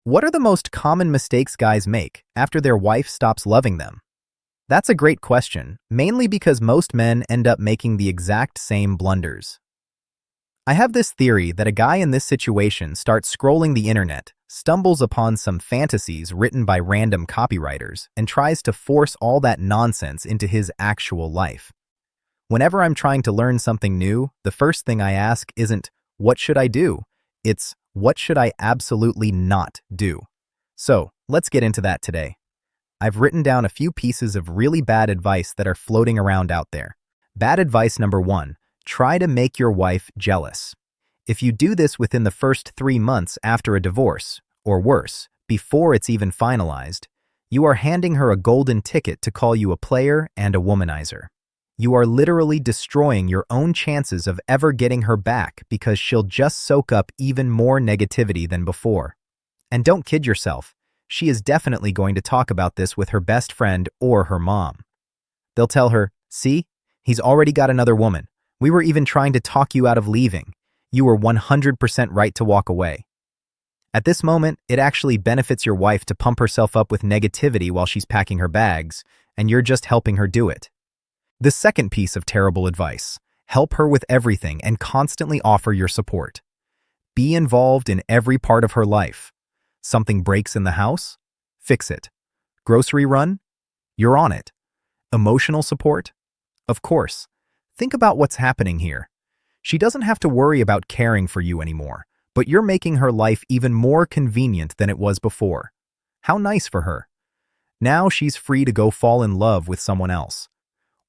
What are the most common mistakes guys make after their wife stops loving them? That's a great question, mainly because most men end up making the exact same blunders. I have this theory that a guy in this situation starts scrolling the internet, stumbles upon some fantasies written by random copywriters, and tries to force all that nonsense into his actual life. Whenever I'm trying to learn something new, the first thing I ask isn't, what should I do? It's, what should I absolutely not do? So, let's get into that today. I've written down a few pieces of really bad advice that are floating around out there. Bad advice number 1, try to make your wife jealous. If you do this within the first 3 months after a divorce, or worse, before it's even finalized, you are handing her a golden ticket to call you a player and a womanizer. You are literally destroying your own chances of ever getting her back because she'll just soak up even more negativity than before. And don't kid yourself, she is definitely going to talk about this with her best friend or her mom. They'll tell her, see, he's already got another woman. We were even trying to talk you out of leaving. You were 100% right to walk away. At this moment, it actually benefits your wife to pump herself up with negativity while she's packing her bags, and you're just helping her do it. The second piece of terrible advice, help her with everything and constantly offer your support. Be involved in every part of her life. Something breaks in the house? Fix it. Grocery run? You're on it. Emotional support? Of course. Think about what's happening here. She doesn't have to worry about caring for you anymore, but you're making her life even more convenient than it was before. How nice for her. Now she's free to go fall in love with someone else.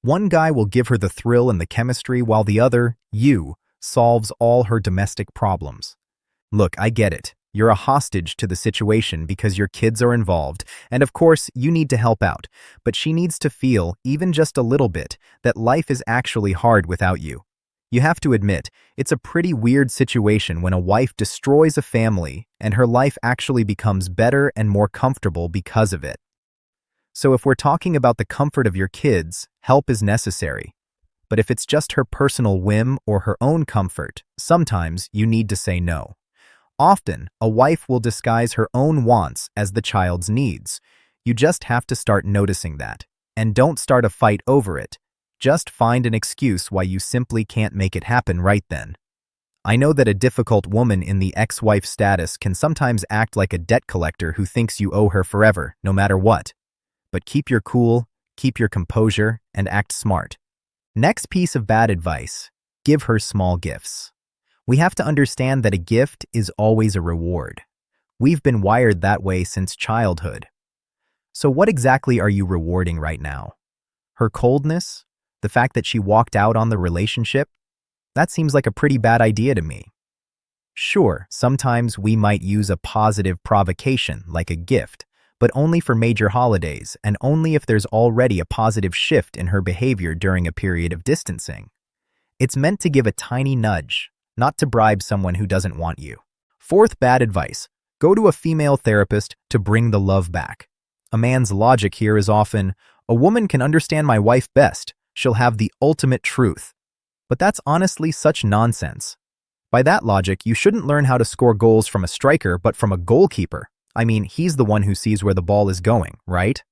One guy will give her the thrill and the chemistry while the other, you, solves all her domestic problems. Look, I get it. You're a hostage to the situation because your kids are involved, and of course, you need to help out, but she needs to feel, even just a little bit, that life is actually hard without you. You have to admit, it's a pretty weird situation when a wife destroys a family and her life actually becomes better and more comfortable because of it. So if we're talking about the comfort of your kids, help is necessary. But if it's just her personal whim or her own comfort, sometimes you need to say no. Often, a wife will disguise her own wants as the child's needs. You just have to start noticing that. And don't start a fight over it. Just find an excuse why you simply can't make it happen right then. I know that a difficult woman in the ex-wife status can sometimes act like a debt collector who thinks you owe her forever, no matter what. But keep your cool, keep your composure, and act smart. Next piece of bad advice, give her small gifts. We have to understand that a gift is always a reward. We've been wired that way since childhood. So what exactly are you rewarding right now? Her coldness? The fact that she walked out on the relationship? That seems like a pretty bad idea to me. Sure, sometimes we might use a positive provocation like a gift, but only for major holidays and only if there's already a positive shift in her behavior during a period of distancing. It's meant to give a tiny nudge, not to bribe someone who doesn't want you. Fourth bad advice, go to a female therapist to bring the love back. A man's logic here is often, a woman can understand my wife best, she'll have the ultimate truth. But that's honestly such nonsense. By that logic, you shouldn't learn how to score goals from a striker, but from a goalkeeper. I mean, he's the one who sees where the ball is going, right?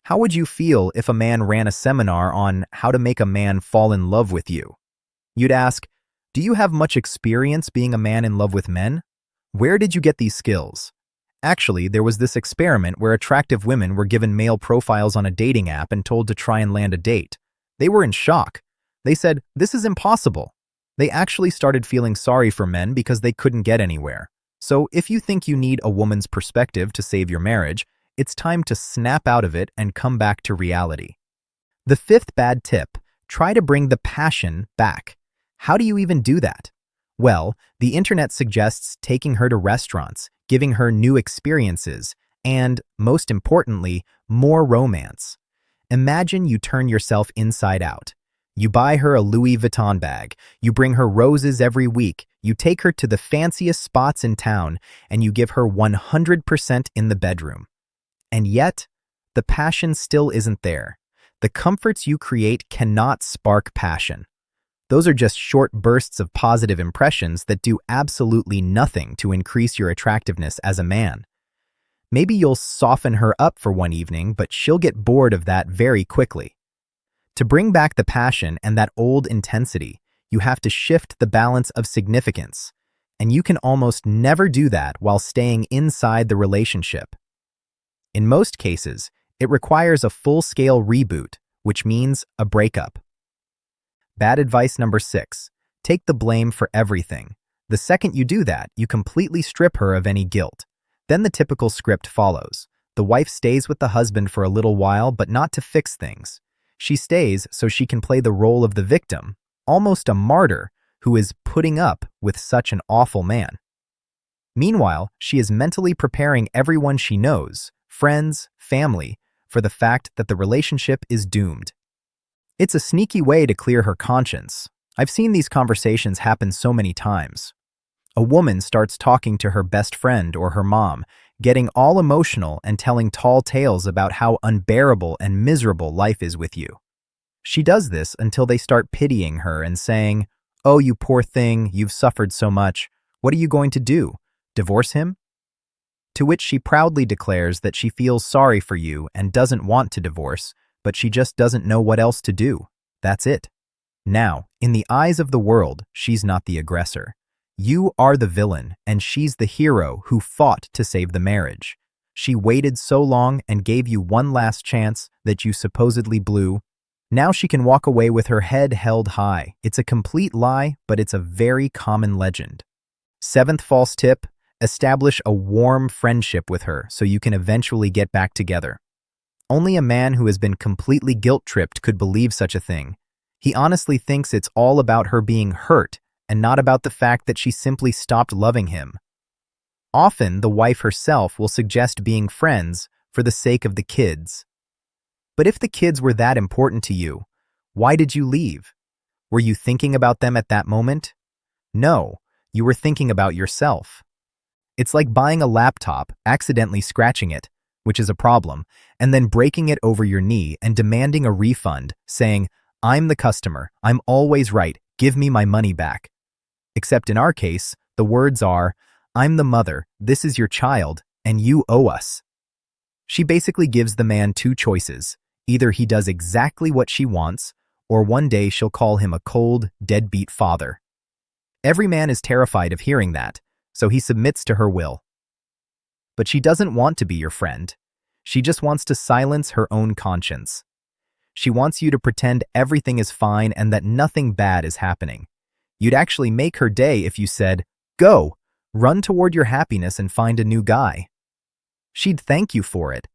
How would you feel if a man ran a seminar on how to make a man fall in love with you? You'd ask, do you have much experience being a man in love with men? Where did you get these skills? Actually, there was this experiment where attractive women were given male profiles on a dating app and told to try and land a date. They were in shock. They said, this is impossible. They actually started feeling sorry for men because they couldn't get anywhere. So if you think you need a woman's perspective to save your marriage, it's time to snap out of it and come back to reality. The fifth bad tip, try to bring the passion back. How do you even do that? Well, the internet suggests taking her to restaurants, giving her new experiences, and, most importantly, more romance. Imagine you turn yourself inside out. You buy her a Louis Vuitton bag, you bring her roses every week, you take her to the fanciest spots in town, and you give her 100% in the bedroom. And yet, the passion still isn't there. The comforts you create cannot spark passion. Those are just short bursts of positive impressions that do absolutely nothing to increase your attractiveness as a man. Maybe you'll soften her up for one evening, but she'll get bored of that very quickly. To bring back the passion and that old intensity, you have to shift the balance of significance, and you can almost never do that while staying inside the relationship. In most cases, it requires a full-scale reboot, which means a breakup. Bad advice number 6. Take the blame for everything. The second you do that, you completely strip her of any guilt. Then the typical script follows. The wife stays with the husband for a little while, but not to fix things. She stays so she can play the role of the victim, almost a martyr who is putting up with such an awful man. Meanwhile, she is mentally preparing everyone she knows, friends, family, for the fact that the relationship is doomed. It's a sneaky way to clear her conscience. I've seen these conversations happen so many times. A woman starts talking to her best friend or her mom, getting all emotional and telling tall tales about how unbearable and miserable life is with you. She does this until they start pitying her and saying, "Oh, you poor thing, you've suffered so much. What are you going to do? Divorce him?" To which she proudly declares that she feels sorry for you and doesn't want to divorce, but she just doesn't know what else to do. That's it. Now, in the eyes of the world, she's not the aggressor. You are the villain, and she's the hero who fought to save the marriage. She waited so long and gave you one last chance that you supposedly blew. Now she can walk away with her head held high. It's a complete lie, but it's a very common legend. 7th false tip: establish a warm friendship with her so you can eventually get back together. Only a man who has been completely guilt-tripped could believe such a thing. He honestly thinks it's all about her being hurt and not about the fact that she simply stopped loving him. Often, the wife herself will suggest being friends for the sake of the kids. But if the kids were that important to you, why did you leave? Were you thinking about them at that moment? No, you were thinking about yourself. It's like buying a laptop, accidentally scratching it, which is a problem, and then breaking it over your knee and demanding a refund, saying, "I'm the customer, I'm always right, give me my money back." Except in our case, the words are, "I'm the mother, this is your child, and you owe us." She basically gives the man 2 choices. Either he does exactly what she wants, or one day she'll call him a cold, deadbeat father. Every man is terrified of hearing that, so he submits to her will. But she doesn't want to be your friend. She just wants to silence her own conscience. She wants you to pretend everything is fine and that nothing bad is happening. You'd actually make her day if you said, "Go, run toward your happiness and find a new guy." She'd thank you for it,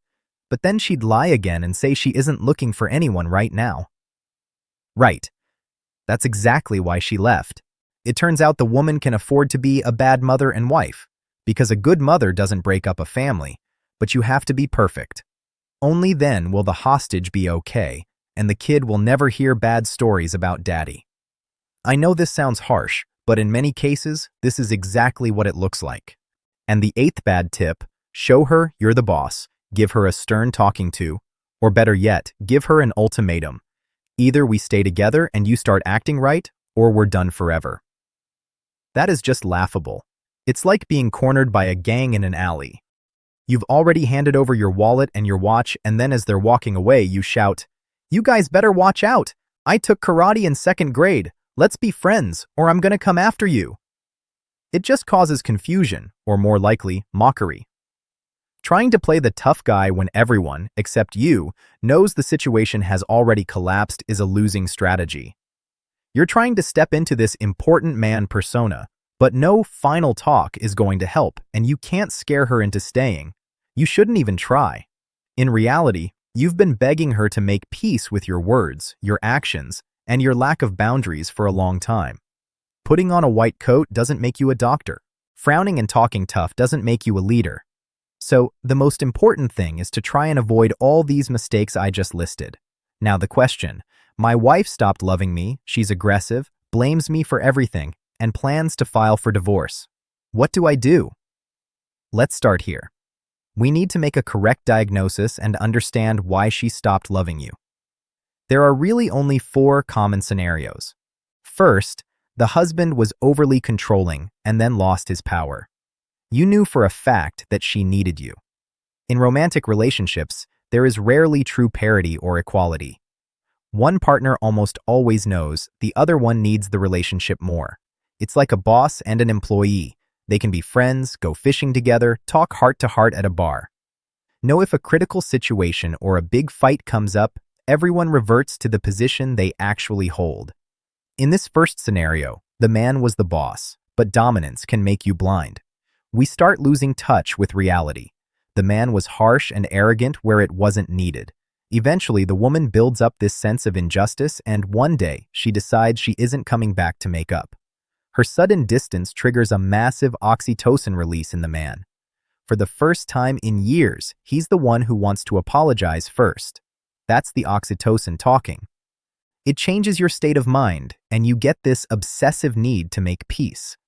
but then she'd lie again and say she isn't looking for anyone right now. Right. That's exactly why she left. It turns out the woman can afford to be a bad mother and wife, because a good mother doesn't break up a family, but you have to be perfect. Only then will the hostage be okay, and the kid will never hear bad stories about daddy. I know this sounds harsh, but in many cases, this is exactly what it looks like. And the 8th bad tip: show her you're the boss, give her a stern talking to, or better yet, give her an ultimatum. Either we stay together and you start acting right, or we're done forever. That is just laughable. It's like being cornered by a gang in an alley. You've already handed over your wallet and your watch, and then as they're walking away, you shout, "You guys better watch out! I took karate in 2nd grade. Let's be friends, or I'm gonna come after you." It just causes confusion, or more likely, mockery. Trying to play the tough guy when everyone, except you, knows the situation has already collapsed is a losing strategy. You're trying to step into this important man persona, but no final talk is going to help, and you can't scare her into staying. You shouldn't even try. In reality, you've been begging her to make peace with your words, your actions, and your lack of boundaries for a long time. Putting on a white coat doesn't make you a doctor. Frowning and talking tough doesn't make you a leader. So, the most important thing is to try and avoid all these mistakes I just listed. Now the question: my wife stopped loving me, she's aggressive, blames me for everything, and plans to file for divorce. What do I do? Let's start here. We need to make a correct diagnosis and understand why she stopped loving you. There are really only 4 common scenarios. First, the husband was overly controlling and then lost his power. You knew for a fact that she needed you. In romantic relationships, there is rarely true parity or equality. One partner almost always knows the other one needs the relationship more. It's like a boss and an employee. They can be friends, go fishing together, talk heart to heart at a bar. Know if a critical situation or a big fight comes up, everyone reverts to the position they actually hold. In this first scenario, the man was the boss, but dominance can make you blind. We start losing touch with reality. The man was harsh and arrogant where it wasn't needed. Eventually, the woman builds up this sense of injustice, and one day, she decides she isn't coming back to make up. Her sudden distance triggers a massive oxytocin release in the man. For the first time in years, he's the one who wants to apologize first. That's the oxytocin talking. It changes your state of mind, and you get this obsessive need to make peace.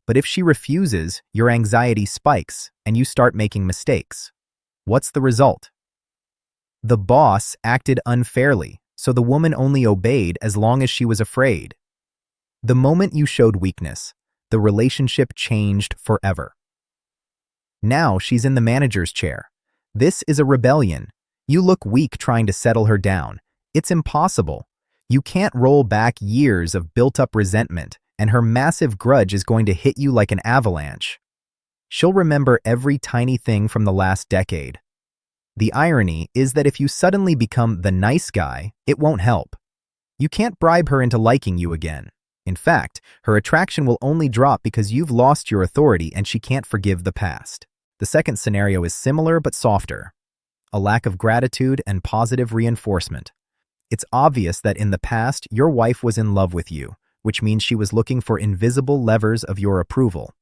But if she refuses, your anxiety spikes, and you start making mistakes. What's the result? The boss acted unfairly, so the woman only obeyed as long as she was afraid. The moment you showed weakness, the relationship changed forever. Now she's in the manager's chair. This is a rebellion. You look weak trying to settle her down. It's impossible. You can't roll back years of built-up resentment, and her massive grudge is going to hit you like an avalanche. She'll remember every tiny thing from the last decade. The irony is that if you suddenly become the nice guy, it won't help. You can't bribe her into liking you again. In fact, her attraction will only drop because you've lost your authority and she can't forgive the past. The second scenario is similar but softer. A lack of gratitude and positive reinforcement. It's obvious that in the past, your wife was in love with you, which means she was looking for invisible levers of your approval.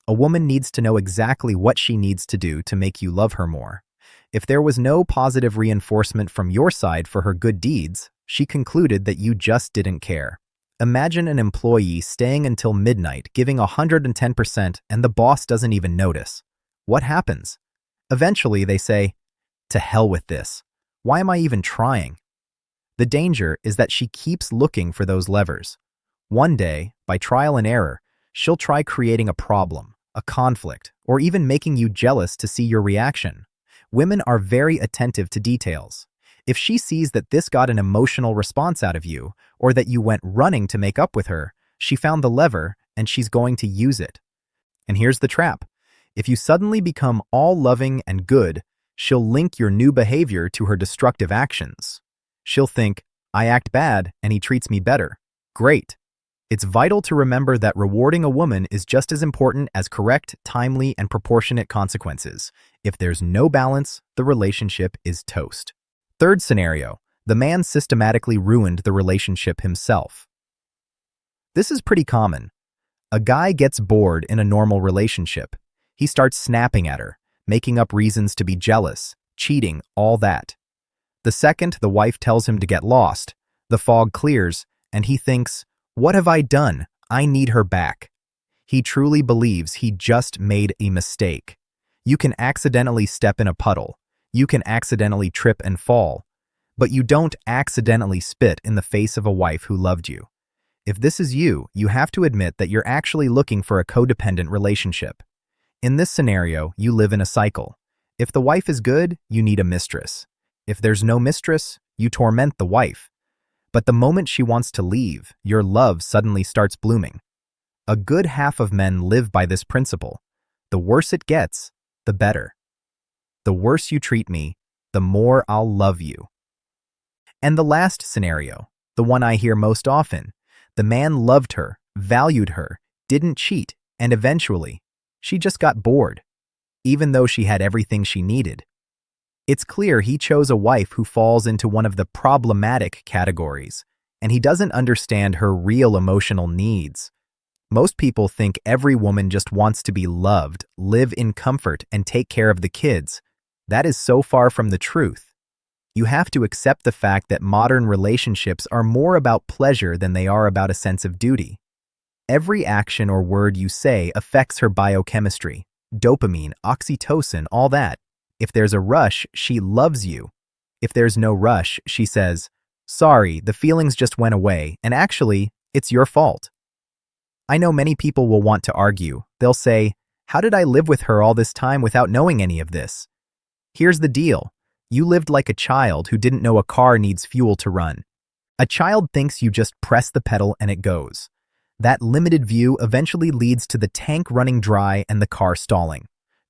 A woman needs to know exactly what she needs to do to make you love her more. If there was no positive reinforcement from your side for her good deeds, she concluded that you just didn't care. Imagine an employee staying until midnight, giving 110%, and the boss doesn't even notice. What happens? Eventually, they say, "To hell with this. Why am I even trying?" The danger is that she keeps looking for those levers. One day, by trial and error, she'll try creating a problem, a conflict, or even making you jealous to see your reaction. Women are very attentive to details. If she sees that this got an emotional response out of you, or that you went running to make up with her, she found the lever and she's going to use it. And here's the trap. If you suddenly become all loving and good, she'll link your new behavior to her destructive actions. She'll think, "I act bad and he treats me better. Great." It's vital to remember that rewarding a woman is just as important as correct, timely, and proportionate consequences. If there's no balance, the relationship is toast. Third scenario, the man systematically ruined the relationship himself. This is pretty common. A guy gets bored in a normal relationship. He starts snapping at her, making up reasons to be jealous, cheating, all that. The second the wife tells him to get lost, the fog clears, and he thinks, "What have I done? I need her back." He truly believes he just made a mistake. You can accidentally step in a puddle. You can accidentally trip and fall. But you don't accidentally spit in the face of a wife who loved you. If this is you, you have to admit that you're actually looking for a codependent relationship. In this scenario, you live in a cycle. If the wife is good, you need a mistress. If there's no mistress, you torment the wife. But the moment she wants to leave, your love suddenly starts blooming. A good half of men live by this principle. The worse it gets, the better. The worse you treat me, the more I'll love you. And the last scenario, the one I hear most often, the man loved her, valued her, didn't cheat, and eventually, she just got bored, even though she had everything she needed. It's clear he chose a wife who falls into one of the problematic categories, and he doesn't understand her real emotional needs. Most people think every woman just wants to be loved, live in comfort, and take care of the kids. That is so far from the truth. You have to accept the fact that modern relationships are more about pleasure than they are about a sense of duty. Every action or word you say affects her biochemistry, dopamine, oxytocin, all that. If there's a rush, she loves you. If there's no rush, she says, "Sorry, the feelings just went away, and actually, It's your fault. I know many people will want to argue. They'll say, how did I live with her all this time without knowing any of this? Here's the deal. You lived like a child who didn't know a car needs fuel to run. A child thinks you just press the pedal and it goes. That limited view eventually leads to the tank running dry and the car stalling,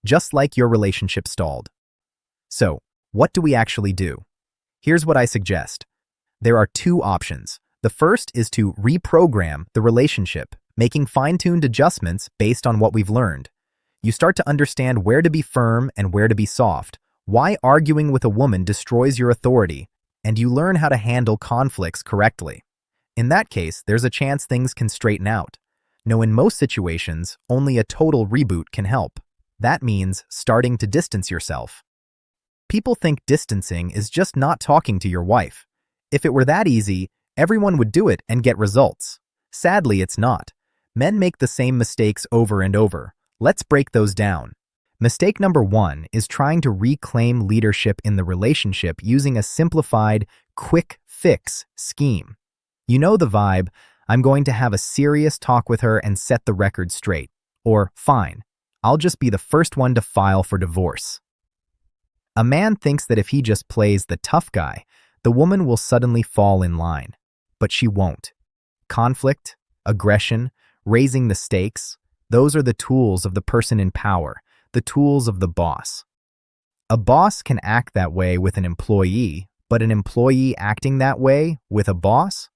just like your relationship stalled. So, what do we actually do? Here's what I suggest. There are two options. The first is to reprogram the relationship, making fine-tuned adjustments based on what we've learned. You start to understand where to be firm and where to be soft, why arguing with a woman destroys your authority, and you learn how to handle conflicts correctly. In that case, there's a chance things can straighten out. No, in most situations, only a total reboot can help. That means starting to distance yourself. People think distancing is just not talking to your wife. If it were that easy, everyone would do it and get results. Sadly, it's not. Men make the same mistakes over and over. Let's break those down. Mistake number 1 is trying to reclaim leadership in the relationship using a simplified, quick fix scheme. You know the vibe. I'm going to have a serious talk with her and set the record straight. Or, fine, I'll just be the first one to file for divorce. A man thinks that if he just plays the tough guy, the woman will suddenly fall in line. But she won't. Conflict, aggression, raising the stakes, those are the tools of the person in power, the tools of the boss. A boss can act that way with an employee, but an employee acting that way with a boss?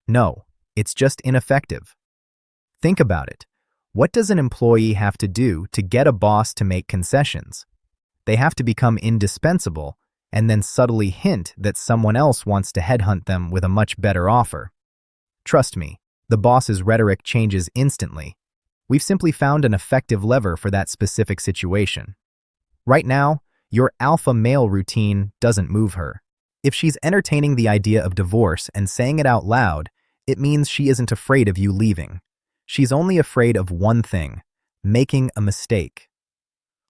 No, it's just ineffective. Think about it. What does an employee have to do to get a boss to make concessions? They have to become indispensable and then subtly hint that someone else wants to headhunt them with a much better offer. Trust me, the boss's rhetoric changes instantly. We've simply found an effective lever for that specific situation. Right now, your alpha male routine doesn't move her. If she's entertaining the idea of divorce and saying it out loud, it means she isn't afraid of you leaving. She's only afraid of one thing: making a mistake.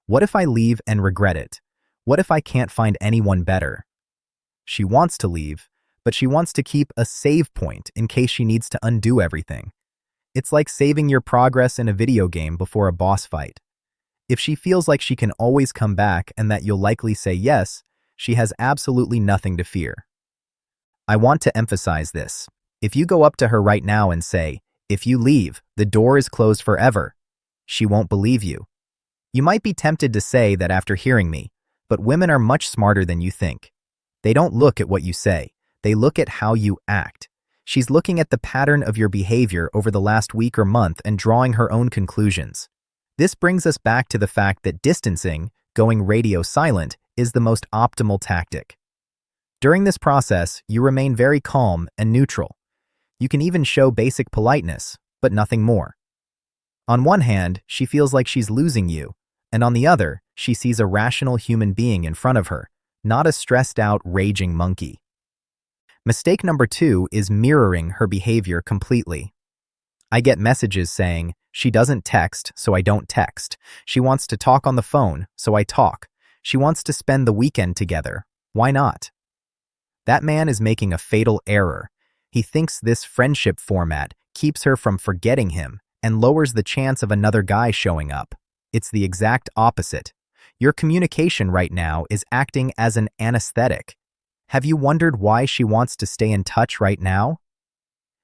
What if I leave and regret it? What if I can't find anyone better? She wants to leave, but she wants to keep a save point in case she needs to undo everything. It's like saving your progress in a video game before a boss fight. If she feels like she can always come back and that you'll likely say yes, she has absolutely nothing to fear. I want to emphasize this. If you go up to her right now and say, "If you leave, the door is closed forever," she won't believe you. You might be tempted to say that after hearing me, but women are much smarter than you think. They don't look at what you say. They look at how you act. She's looking at the pattern of your behavior over the last week or month and drawing her own conclusions. This brings us back to the fact that distancing, going radio silent, is the most optimal tactic. During this process, you remain very calm and neutral. You can even show basic politeness, but nothing more. On one hand, she feels like she's losing you, and on the other, she sees a rational human being in front of her, not a stressed-out, raging monkey. Mistake number 2 is mirroring her behavior completely. I get messages saying, "She doesn't text, so I don't text. She wants to talk on the phone, so I talk. She wants to spend the weekend together. Why not?" That man is making a fatal error. He thinks this friendship format keeps her from forgetting him and lowers the chance of another guy showing up. It's the exact opposite. Your communication right now is acting as an anesthetic. Have you wondered why she wants to stay in touch right now?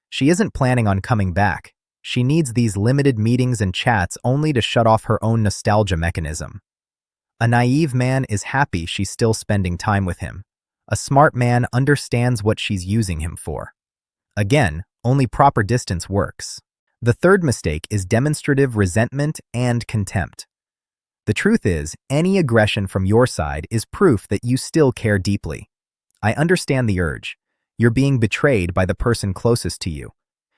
She isn't planning on coming back. She needs these limited meetings and chats only to shut off her own nostalgia mechanism. A naive man is happy she's still spending time with him. A smart man understands what she's using him for. Again, only proper distance works. The third mistake is demonstrative resentment and contempt. The truth is, any aggression from your side is proof that you still care deeply. I understand the urge. You're being betrayed by the person closest to you.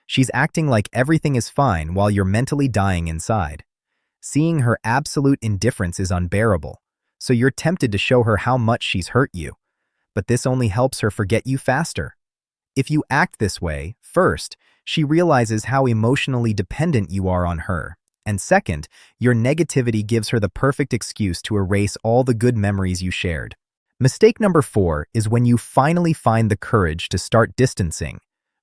She's acting like everything is fine while you're mentally dying inside. Seeing her absolute indifference is unbearable, so you're tempted to show her how much she's hurt you. But this only helps her forget you faster. If you act this way, first, she realizes how emotionally dependent you are on her, and second, your negativity gives her the perfect excuse to erase all the good memories you shared. Mistake number 4 is when you finally find the courage to start distancing,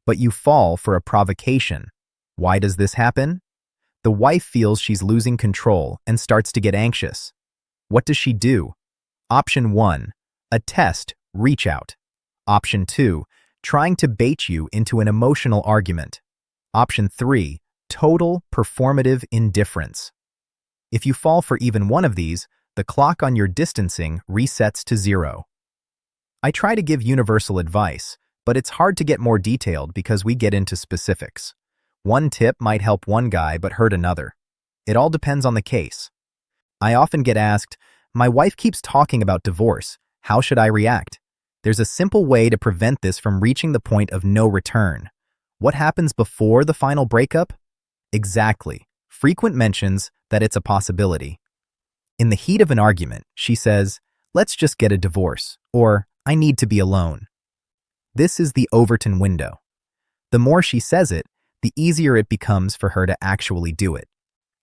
but you fall for a provocation. Why does this happen? The wife feels she's losing control and starts to get anxious. What does she do? Option 1. A test, reach out. Option 2. Trying to bait you into an emotional argument. Option 3. Total performative indifference. If you fall for even one of these, the clock on your distancing resets to 0. I try to give universal advice, but it's hard to get more detailed because we get into specifics. One tip might help one guy but hurt another. It all depends on the case. I often get asked, "My wife keeps talking about divorce. How should I react?" There's a simple way to prevent this from reaching the point of no return. What happens before the final breakup? Exactly. Frequent mentions that it's a possibility. In the heat of an argument, she says, "Let's just get a divorce," or "I need to be alone." This is the Overton window. The more she says it, the easier it becomes for her to actually do it.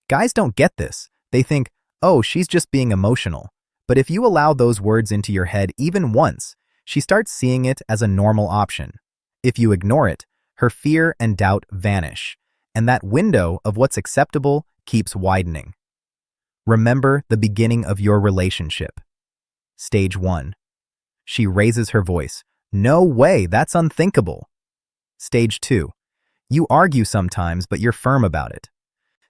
Guys don't get this. They think, "Oh, she's just being emotional." But if you allow those words into your head even once, she starts seeing it as a normal option. If you ignore it, her fear and doubt vanish, and that window of what's acceptable keeps widening. Remember the beginning of your relationship. Stage 1. She raises her voice. "No way, that's unthinkable." Stage 2. You argue sometimes, but you're firm about it.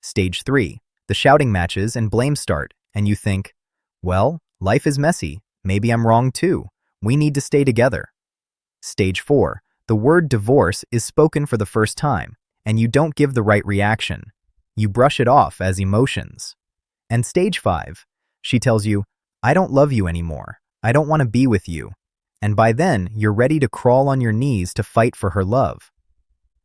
Stage 3. The shouting matches and blame start, and you think, "Well, life is messy. Maybe I'm wrong too. We need to stay together." Stage 4. The word divorce is spoken for the first time, and you don't give the right reaction. You brush it off as emotions. And Stage 5. She tells you, "I don't love you anymore. I don't want to be with you." And by then, you're ready to crawl on your knees to fight for her love.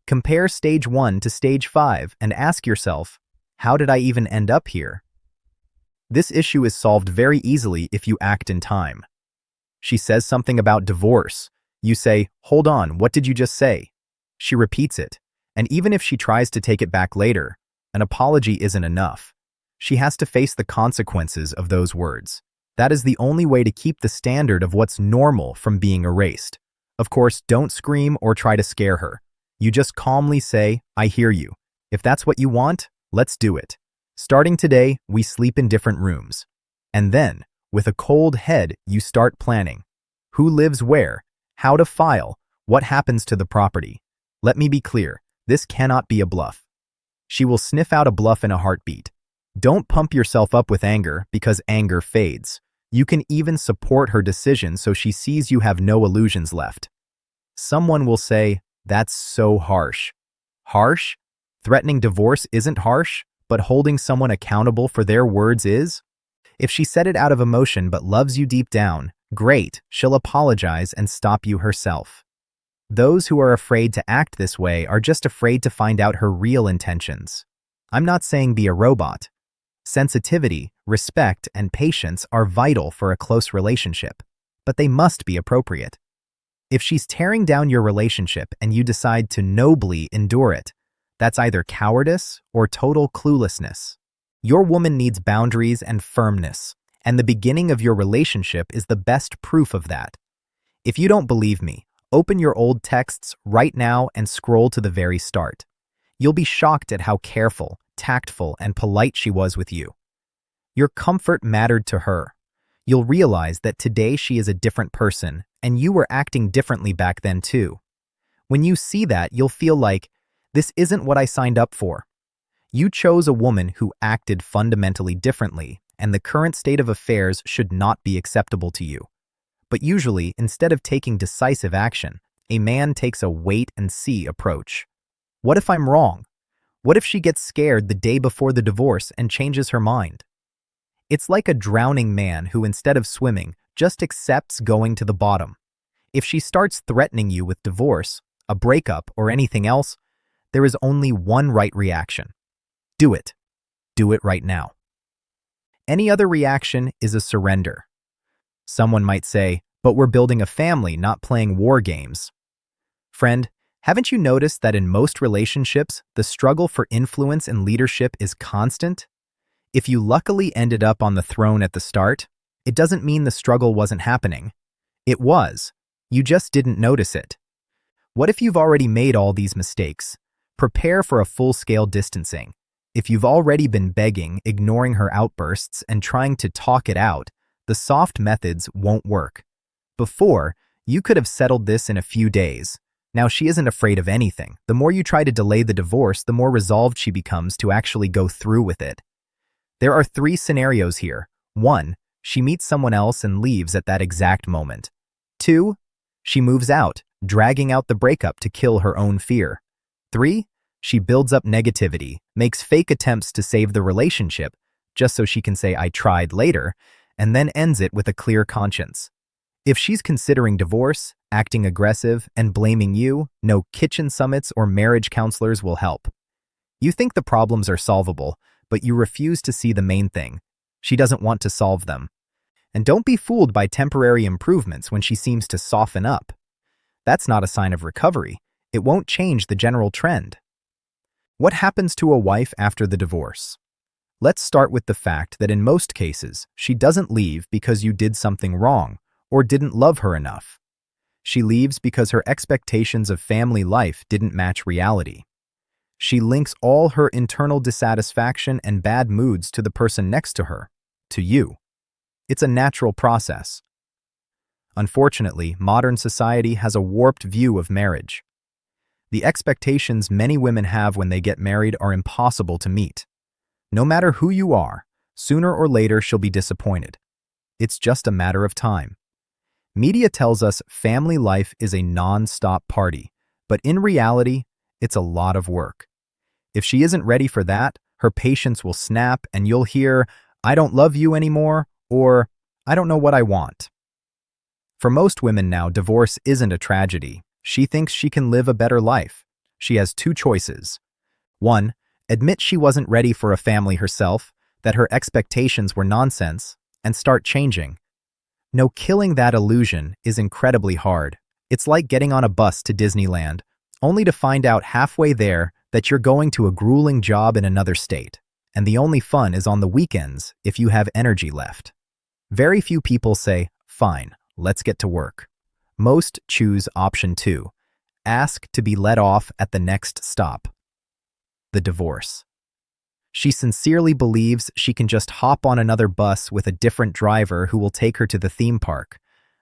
Compare Stage 1 to Stage 5 and ask yourself, how did I even end up here? This issue is solved very easily if you act in time. She says something about divorce. You say, "Hold on, what did you just say?" She repeats it, and even if she tries to take it back later, an apology isn't enough. She has to face the consequences of those words. That is the only way to keep the standard of what's normal from being erased. Of course, don't scream or try to scare her. You just calmly say, "I hear you. If that's what you want, let's do it. Starting today, we sleep in different rooms." And then, with a cold head, you start planning. Who lives where? How to file? What happens to the property? Let me be clear, this cannot be a bluff. She will sniff out a bluff in a heartbeat. Don't pump yourself up with anger because anger fades. You can even support her decision so she sees you have no illusions left. Someone will say, "That's so harsh." Harsh? Threatening divorce isn't harsh, but holding someone accountable for their words is? If she said it out of emotion but loves you deep down, great, she'll apologize and stop you herself. Those who are afraid to act this way are just afraid to find out her real intentions. I'm not saying be a robot. Sensitivity, respect, and patience are vital for a close relationship, but they must be appropriate. If she's tearing down your relationship and you decide to nobly endure it, that's either cowardice or total cluelessness. Your woman needs boundaries and firmness, and the beginning of your relationship is the best proof of that. If you don't believe me, open your old texts right now and scroll to the very start. You'll be shocked at how careful, tactful, and polite she was with you. Your comfort mattered to her. You'll realize that today she is a different person, and you were acting differently back then too. When you see that, you'll feel like, this isn't what I signed up for. You chose a woman who acted fundamentally differently, and the current state of affairs should not be acceptable to you. But usually, instead of taking decisive action, a man takes a wait-and-see approach. What if I'm wrong? What if she gets scared the day before the divorce and changes her mind? It's like a drowning man who, instead of swimming, just accepts going to the bottom. If she starts threatening you with divorce, a breakup, or anything else, there is only one right reaction. Do it. Do it right now. Any other reaction is a surrender. Someone might say, "But we're building a family, not playing war games." Friend, haven't you noticed that in most relationships, the struggle for influence and leadership is constant? If you luckily ended up on the throne at the start, it doesn't mean the struggle wasn't happening. It was. You just didn't notice it. What if you've already made all these mistakes? Prepare for a full-scale distancing. If you've already been begging, ignoring her outbursts, and trying to talk it out, the soft methods won't work. Before, you could have settled this in a few days. Now she isn't afraid of anything. The more you try to delay the divorce, the more resolved she becomes to actually go through with it. There are 3 scenarios here. 1. She meets someone else and leaves at that exact moment. 2. She moves out, dragging out the breakup to kill her own fear. 3. She builds up negativity, makes fake attempts to save the relationship, just so she can say "I tried" later, and then ends it with a clear conscience. If she's considering divorce, acting aggressive, and blaming you, no kitchen summits or marriage counselors will help. You think the problems are solvable, but you refuse to see the main thing. She doesn't want to solve them. And don't be fooled by temporary improvements when she seems to soften up. That's not a sign of recovery. It won't change the general trend. What happens to a wife after the divorce? Let's start with the fact that in most cases, she doesn't leave because you did something wrong or didn't love her enough. She leaves because her expectations of family life didn't match reality. She links all her internal dissatisfaction and bad moods to the person next to her, to you. It's a natural process. Unfortunately, modern society has a warped view of marriage. The expectations many women have when they get married are impossible to meet. No matter who you are, sooner or later she'll be disappointed. It's just a matter of time. Media tells us family life is a non-stop party, but in reality, it's a lot of work. If she isn't ready for that, her patience will snap and you'll hear, "I don't love you anymore," or "I don't know what I want." For most women now, divorce isn't a tragedy. She thinks she can live a better life. She has 2 choices. 1. Admit she wasn't ready for a family herself, that her expectations were nonsense, and start changing. No, killing that illusion is incredibly hard. It's like getting on a bus to Disneyland, only to find out halfway there that you're going to a grueling job in another state, and the only fun is on the weekends if you have energy left. Very few people say, "Fine, let's get to work." Most choose option 2, ask to be let off at the next stop. The divorce. She sincerely believes she can just hop on another bus with a different driver who will take her to the theme park.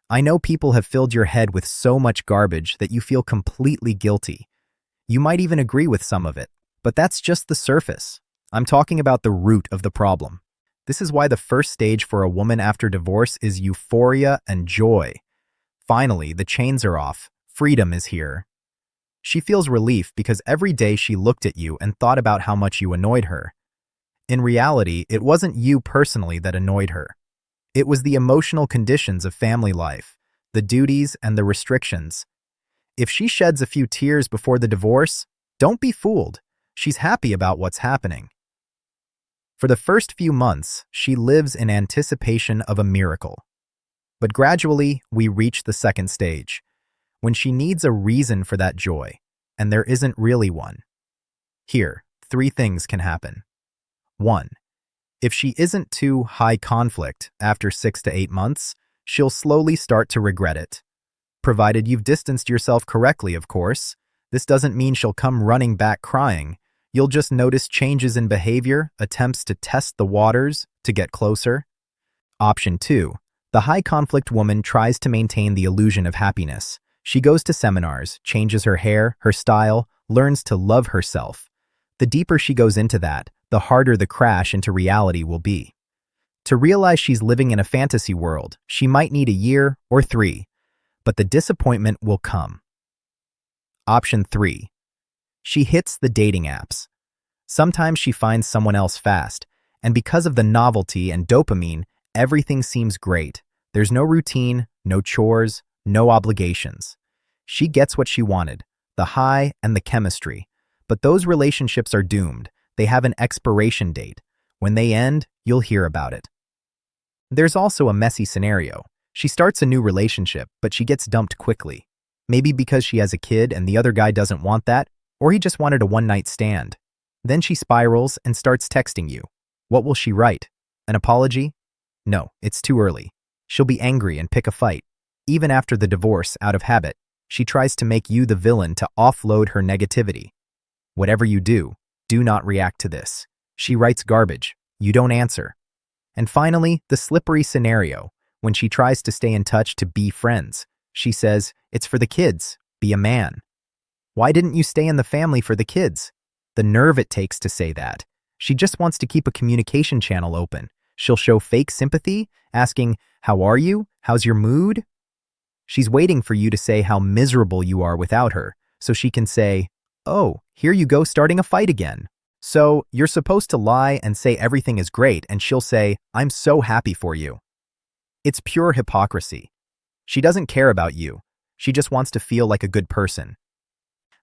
I know people have filled your head with so much garbage that you feel completely guilty. You might even agree with some of it, but that's just the surface. I'm talking about the root of the problem. This is why the first stage for a woman after divorce is euphoria and joy. Finally, the chains are off. Freedom is here. She feels relief because every day she looked at you and thought about how much you annoyed her. In reality, it wasn't you personally that annoyed her. It was the emotional conditions of family life, the duties and the restrictions. If she sheds a few tears before the divorce, don't be fooled. She's happy about what's happening. For the first few months, she lives in anticipation of a miracle. But gradually, we reach the second stage, when she needs a reason for that joy, and there isn't really one. Here, 3 things can happen. 1. If she isn't too high conflict after 6 to 8 months, she'll slowly start to regret it. Provided you've distanced yourself correctly, of course. This doesn't mean she'll come running back crying. You'll just notice changes in behavior, attempts to test the waters, to get closer. Option 2. The high conflict woman tries to maintain the illusion of happiness. She goes to seminars, changes her hair, her style, learns to love herself. The deeper she goes into that, the harder the crash into reality will be. To realize she's living in a fantasy world, she might need a year or 3, but the disappointment will come. Option 3. She hits the dating apps. Sometimes she finds someone else fast, and because of the novelty and dopamine, everything seems great. There's no routine, no chores, no obligations. She gets what she wanted, the high and the chemistry. But those relationships are doomed. They have an expiration date. When they end, you'll hear about it. There's also a messy scenario. She starts a new relationship, but she gets dumped quickly. Maybe because she has a kid and the other guy doesn't want that, or he just wanted a one-night stand. Then she spirals and starts texting you. What will she write? An apology? No, it's too early. She'll be angry and pick a fight, even after the divorce, out of habit. She tries to make you the villain to offload her negativity. Whatever you do, do not react to this. She writes garbage. You don't answer. And finally, the slippery scenario. When she tries to stay in touch to be friends, she says, "It's for the kids. Be a man." Why didn't you stay in the family for the kids? The nerve it takes to say that. She just wants to keep a communication channel open. She'll show fake sympathy, asking, "How are you? How's your mood?" She's waiting for you to say how miserable you are without her, so she can say, "Oh, here you go starting a fight again." So you're supposed to lie and say everything is great, and she'll say, "I'm so happy for you." It's pure hypocrisy. She doesn't care about you. She just wants to feel like a good person.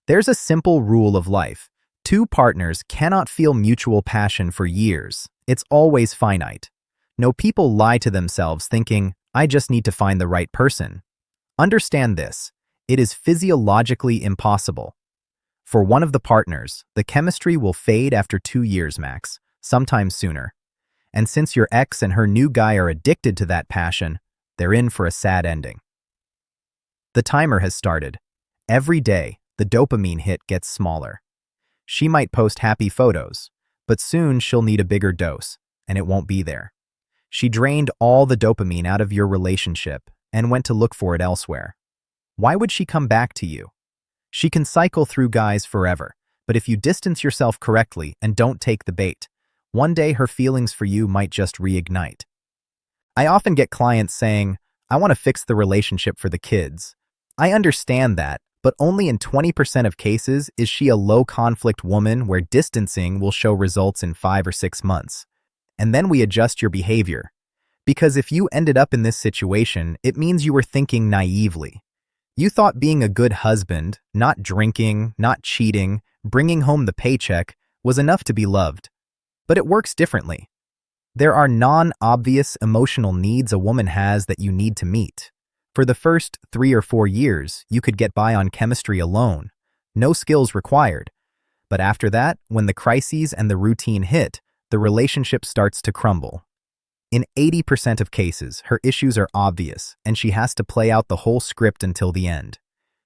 There's a simple rule of life. Two partners cannot feel mutual passion for years. It's always finite. No, people lie to themselves thinking, "I just need to find the right person." Understand this. It is physiologically impossible. For one of the partners, the chemistry will fade after 2 years max, sometimes sooner. And since your ex and her new guy are addicted to that passion, they're in for a sad ending. The timer has started. Every day, the dopamine hit gets smaller. She might post happy photos, but soon she'll need a bigger dose, and it won't be there. She drained all the dopamine out of your relationship and went to look for it elsewhere. Why would she come back to you? She can cycle through guys forever, but if you distance yourself correctly and don't take the bait, one day her feelings for you might just reignite. I often get clients saying, "I want to fix the relationship for the kids." I understand that, but only in 20% of cases is she a low-conflict woman where distancing will show results in 5 or 6 months. And then we adjust your behavior. Because if you ended up in this situation, it means you were thinking naively. You thought being a good husband, not drinking, not cheating, bringing home the paycheck, was enough to be loved. But it works differently. There are non-obvious emotional needs a woman has that you need to meet. For the first 3 or 4 years, you could get by on chemistry alone. No skills required. But after that, when the crises and the routine hit, the relationship starts to crumble. In 80% of cases, her issues are obvious, and she has to play out the whole script until the end.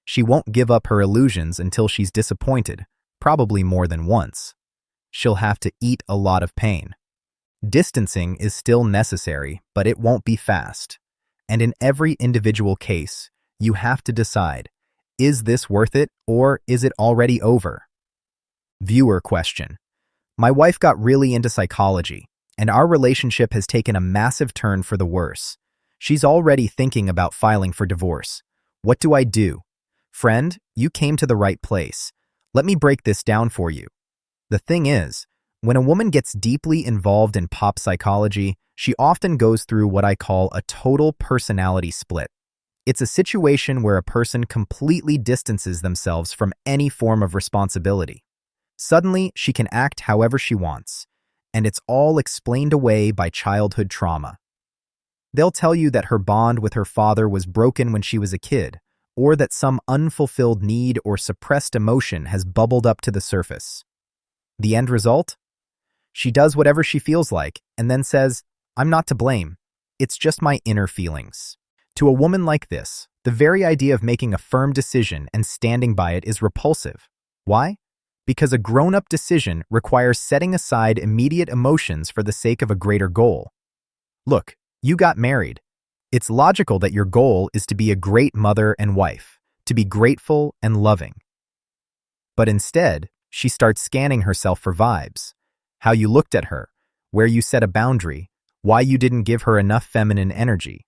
She won't give up her illusions until she's disappointed, probably more than once. She'll have to eat a lot of pain. Distancing is still necessary, but it won't be fast. And in every individual case, you have to decide, is this worth it or is it already over? Viewer question. My wife got really into psychology, and our relationship has taken a massive turn for the worse. She's already thinking about filing for divorce. What do I do? Friend, you came to the right place. Let me break this down for you. The thing is, when a woman gets deeply involved in pop psychology, she often goes through what I call a total personality split. It's a situation where a person completely distances themselves from any form of responsibility. Suddenly, she can act however she wants, and it's all explained away by childhood trauma. They'll tell you that her bond with her father was broken when she was a kid, or that some unfulfilled need or suppressed emotion has bubbled up to the surface. The end result? She does whatever she feels like, and then says, "I'm not to blame. It's just my inner feelings." To a woman like this, the very idea of making a firm decision and standing by it is repulsive. Why? Because a grown-up decision requires setting aside immediate emotions for the sake of a greater goal. Look, you got married. It's logical that your goal is to be a great mother and wife, to be grateful and loving. But instead, she starts scanning herself for vibes. How you looked at her, where you set a boundary, why you didn't give her enough feminine energy.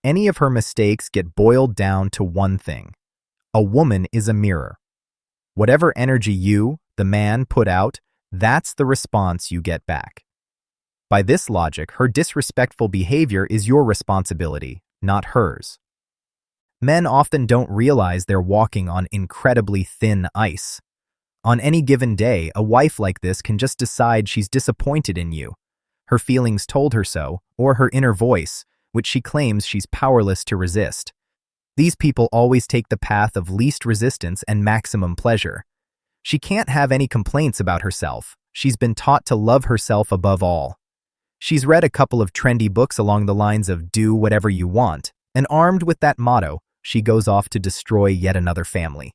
Any of her mistakes get boiled down to one thing. A woman is a mirror. Whatever energy you, the man, put out, that's the response you get back. By this logic, her disrespectful behavior is your responsibility, not hers. Men often don't realize they're walking on incredibly thin ice. On any given day, a wife like this can just decide she's disappointed in you. Her feelings told her so, or her inner voice, which she claims she's powerless to resist. These people always take the path of least resistance and maximum pleasure. She can't have any complaints about herself. She's been taught to love herself above all. She's read a couple of trendy books along the lines of "do whatever you want," and armed with that motto, she goes off to destroy yet another family.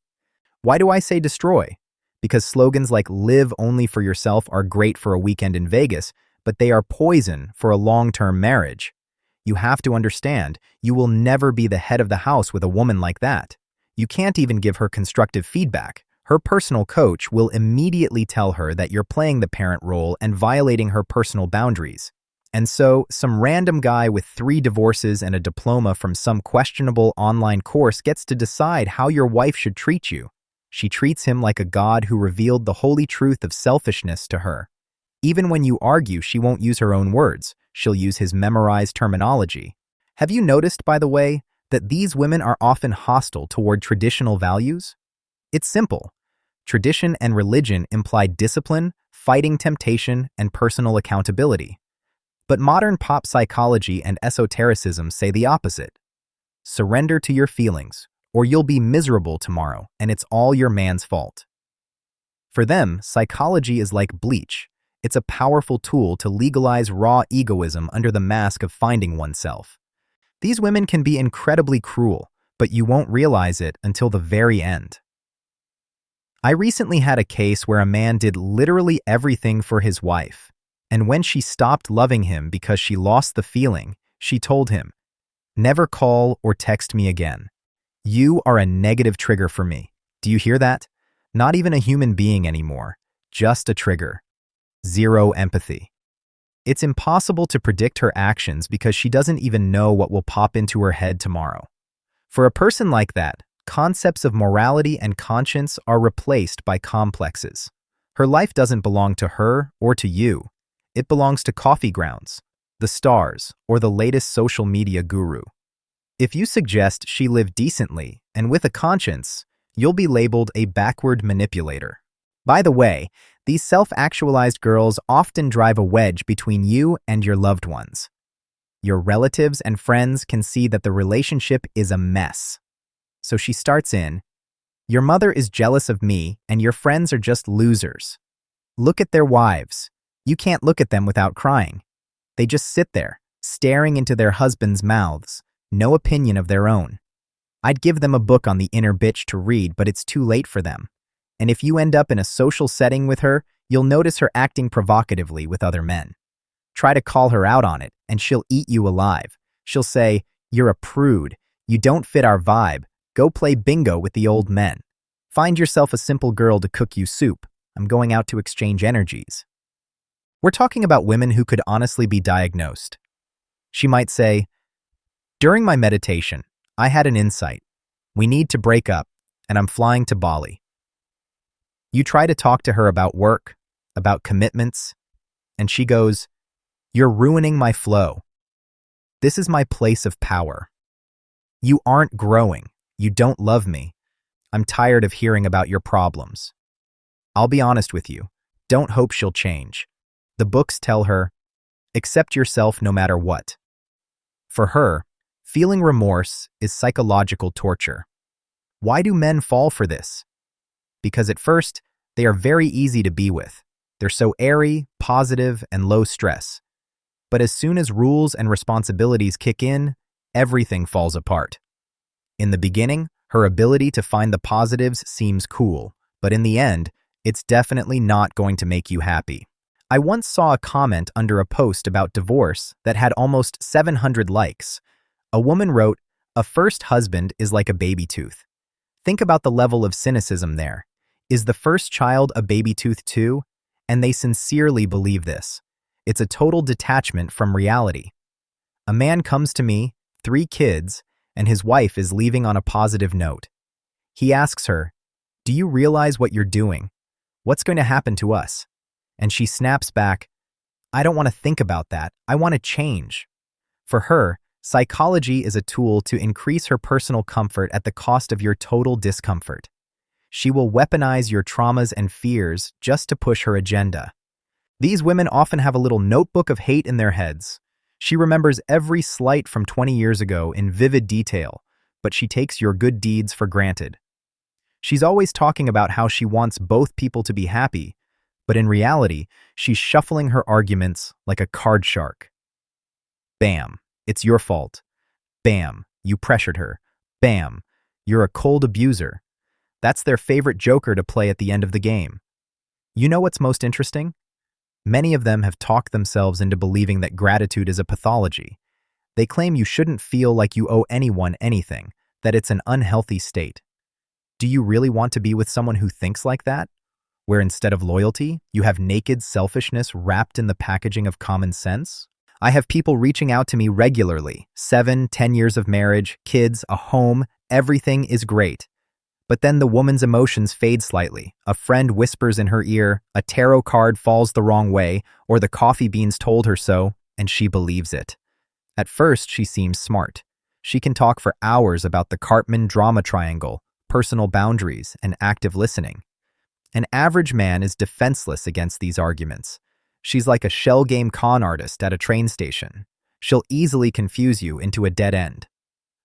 Why do I say destroy? Because slogans like live only for yourself are great for a weekend in Vegas, but they are poison for a long-term marriage. You have to understand, you will never be the head of the house with a woman like that. You can't even give her constructive feedback. Her personal coach will immediately tell her that you're playing the parent role and violating her personal boundaries. And so, some random guy with 3 divorces and a diploma from some questionable online course gets to decide how your wife should treat you. She treats him like a god who revealed the holy truth of selfishness to her. Even when you argue, she won't use her own words. She'll use his memorized terminology. Have you noticed, by the way, that these women are often hostile toward traditional values? It's simple. Tradition and religion imply discipline, fighting temptation, and personal accountability. But modern pop psychology and esotericism say the opposite. Surrender to your feelings, or you'll be miserable tomorrow, and it's all your man's fault. For them, psychology is like bleach. It's a powerful tool to legalize raw egoism under the mask of finding oneself. These women can be incredibly cruel, but you won't realize it until the very end. I recently had a case where a man did literally everything for his wife, and when she stopped loving him because she lost the feeling, she told him, "Never call or text me again. You are a negative trigger for me." Do you hear that? Not even a human being anymore, just a trigger. Zero empathy. It's impossible to predict her actions because she doesn't even know what will pop into her head tomorrow. For a person like that, concepts of morality and conscience are replaced by complexes. Her life doesn't belong to her or to you. It belongs to coffee grounds, the stars, or the latest social media guru. If you suggest she live decently and with a conscience, you'll be labeled a backward manipulator. By the way, these self-actualized girls often drive a wedge between you and your loved ones. Your relatives and friends can see that the relationship is a mess. So she starts in, "Your mother is jealous of me and your friends are just losers. Look at their wives. You can't look at them without crying. They just sit there, staring into their husbands' mouths, no opinion of their own. I'd give them a book on the inner bitch to read, but it's too late for them. And if you end up in a social setting with her, you'll notice her acting provocatively with other men. Try to call her out on it, and she'll eat you alive. She'll say, 'You're a prude. You don't fit our vibe. Go play bingo with the old men. Find yourself a simple girl to cook you soup. I'm going out to exchange energies.'" We're talking about women who could honestly be diagnosed. She might say, "During my meditation, I had an insight. We need to break up, and I'm flying to Bali." You try to talk to her about work, about commitments, and she goes, "You're ruining my flow. This is my place of power. You aren't growing. You don't love me. I'm tired of hearing about your problems." I'll be honest with you. Don't hope she'll change. The books tell her, accept yourself no matter what. For her, feeling remorse is psychological torture. Why do men fall for this? Because at first, they are very easy to be with. They're so airy, positive, and low stress. But as soon as rules and responsibilities kick in, everything falls apart. In the beginning, her ability to find the positives seems cool, but in the end, it's definitely not going to make you happy. I once saw a comment under a post about divorce that had almost 700 likes. A woman wrote, "A first husband is like a baby tooth." Think about the level of cynicism there. Is the first child a baby tooth too? And they sincerely believe this. It's a total detachment from reality. A man comes to me, 3 kids, and his wife is leaving on a positive note. He asks her, "Do you realize what you're doing? What's going to happen to us?" And she snaps back, "I don't want to think about that. I want to change." For her, psychology is a tool to increase her personal comfort at the cost of your total discomfort. She will weaponize your traumas and fears just to push her agenda. These women often have a little notebook of hate in their heads. She remembers every slight from 20 years ago in vivid detail, but she takes your good deeds for granted. She's always talking about how she wants both people to be happy, but in reality, she's shuffling her arguments like a card shark. Bam, it's your fault. Bam, you pressured her. Bam! You're a cold abuser. That's their favorite joker to play at the end of the game. You know what's most interesting? Many of them have talked themselves into believing that gratitude is a pathology. They claim you shouldn't feel like you owe anyone anything, that it's an unhealthy state. Do you really want to be with someone who thinks like that? Where instead of loyalty, you have naked selfishness wrapped in the packaging of common sense? I have people reaching out to me regularly. 7, 10 years of marriage, kids, a home, everything is great. But then the woman's emotions fade slightly. A friend whispers in her ear, a tarot card falls the wrong way, or the coffee beans told her so, and she believes it. At first, she seems smart. She can talk for hours about the Cartman drama triangle, personal boundaries, and active listening. An average man is defenseless against these arguments. She's like a shell game con artist at a train station. She'll easily confuse you into a dead end.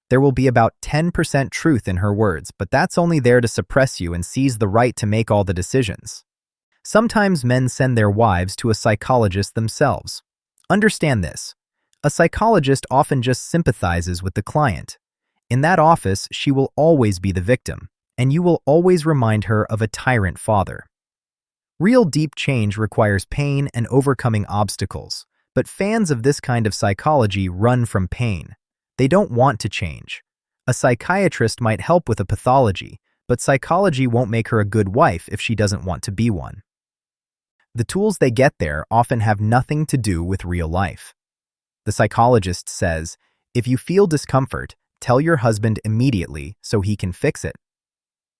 There will be about 10% truth in her words, but that's only there to suppress you and seize the right to make all the decisions. Sometimes men send their wives to a psychologist themselves. Understand this. A psychologist often just sympathizes with the client. In that office, she will always be the victim, and you will always remind her of a tyrant father. Real deep change requires pain and overcoming obstacles, but fans of this kind of psychology run from pain. They don't want to change. A psychiatrist might help with a pathology, but psychology won't make her a good wife if she doesn't want to be one. The tools they get there often have nothing to do with real life. The psychologist says, if you feel discomfort, tell your husband immediately so he can fix it.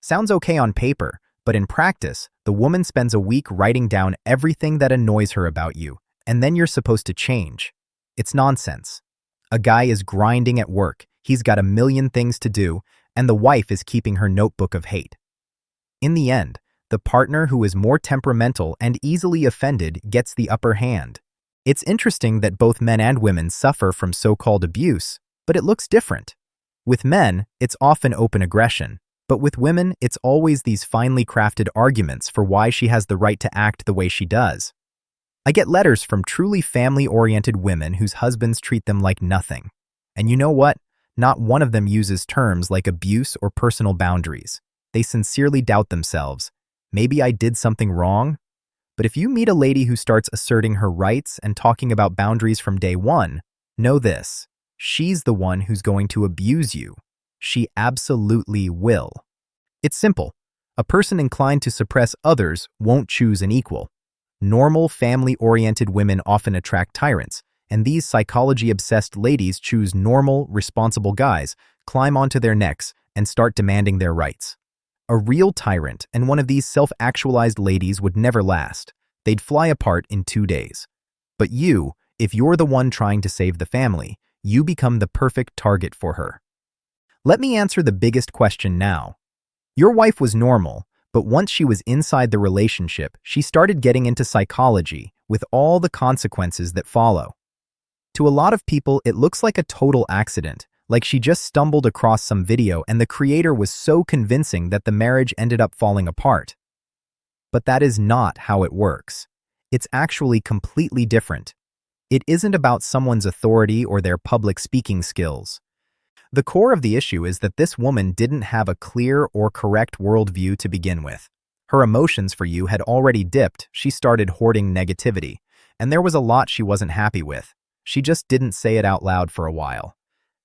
Sounds okay on paper, but in practice, the woman spends a week writing down everything that annoys her about you, and then you're supposed to change. It's nonsense. A guy is grinding at work, he's got a million things to do, and the wife is keeping her notebook of hate. In the end, the partner who is more temperamental and easily offended gets the upper hand. It's interesting that both men and women suffer from so-called abuse, but it looks different. With men, it's often open aggression, but with women, it's always these finely crafted arguments for why she has the right to act the way she does. I get letters from truly family-oriented women whose husbands treat them like nothing. And you know what? Not one of them uses terms like abuse or personal boundaries. They sincerely doubt themselves. Maybe I did something wrong? But if you meet a lady who starts asserting her rights and talking about boundaries from day one, know this. She's the one who's going to abuse you. She absolutely will. It's simple. A person inclined to suppress others won't choose an equal. Normal, family-oriented women often attract tyrants, and these psychology-obsessed ladies choose normal, responsible guys, climb onto their necks, and start demanding their rights. A real tyrant and one of these self-actualized ladies would never last. They'd fly apart in 2 days. But you, if you're the one trying to save the family, you become the perfect target for her. Let me answer the biggest question now. Your wife was normal, but once she was inside the relationship, she started getting into psychology with all the consequences that follow. To a lot of people, it looks like a total accident, like she just stumbled across some video and the creator was so convincing that the marriage ended up falling apart. But that is not how it works. It's actually completely different. It isn't about someone's authority or their public speaking skills. The core of the issue is that this woman didn't have a clear or correct worldview to begin with. Her emotions for you had already dipped, she started hoarding negativity, and there was a lot she wasn't happy with. She just didn't say it out loud for a while.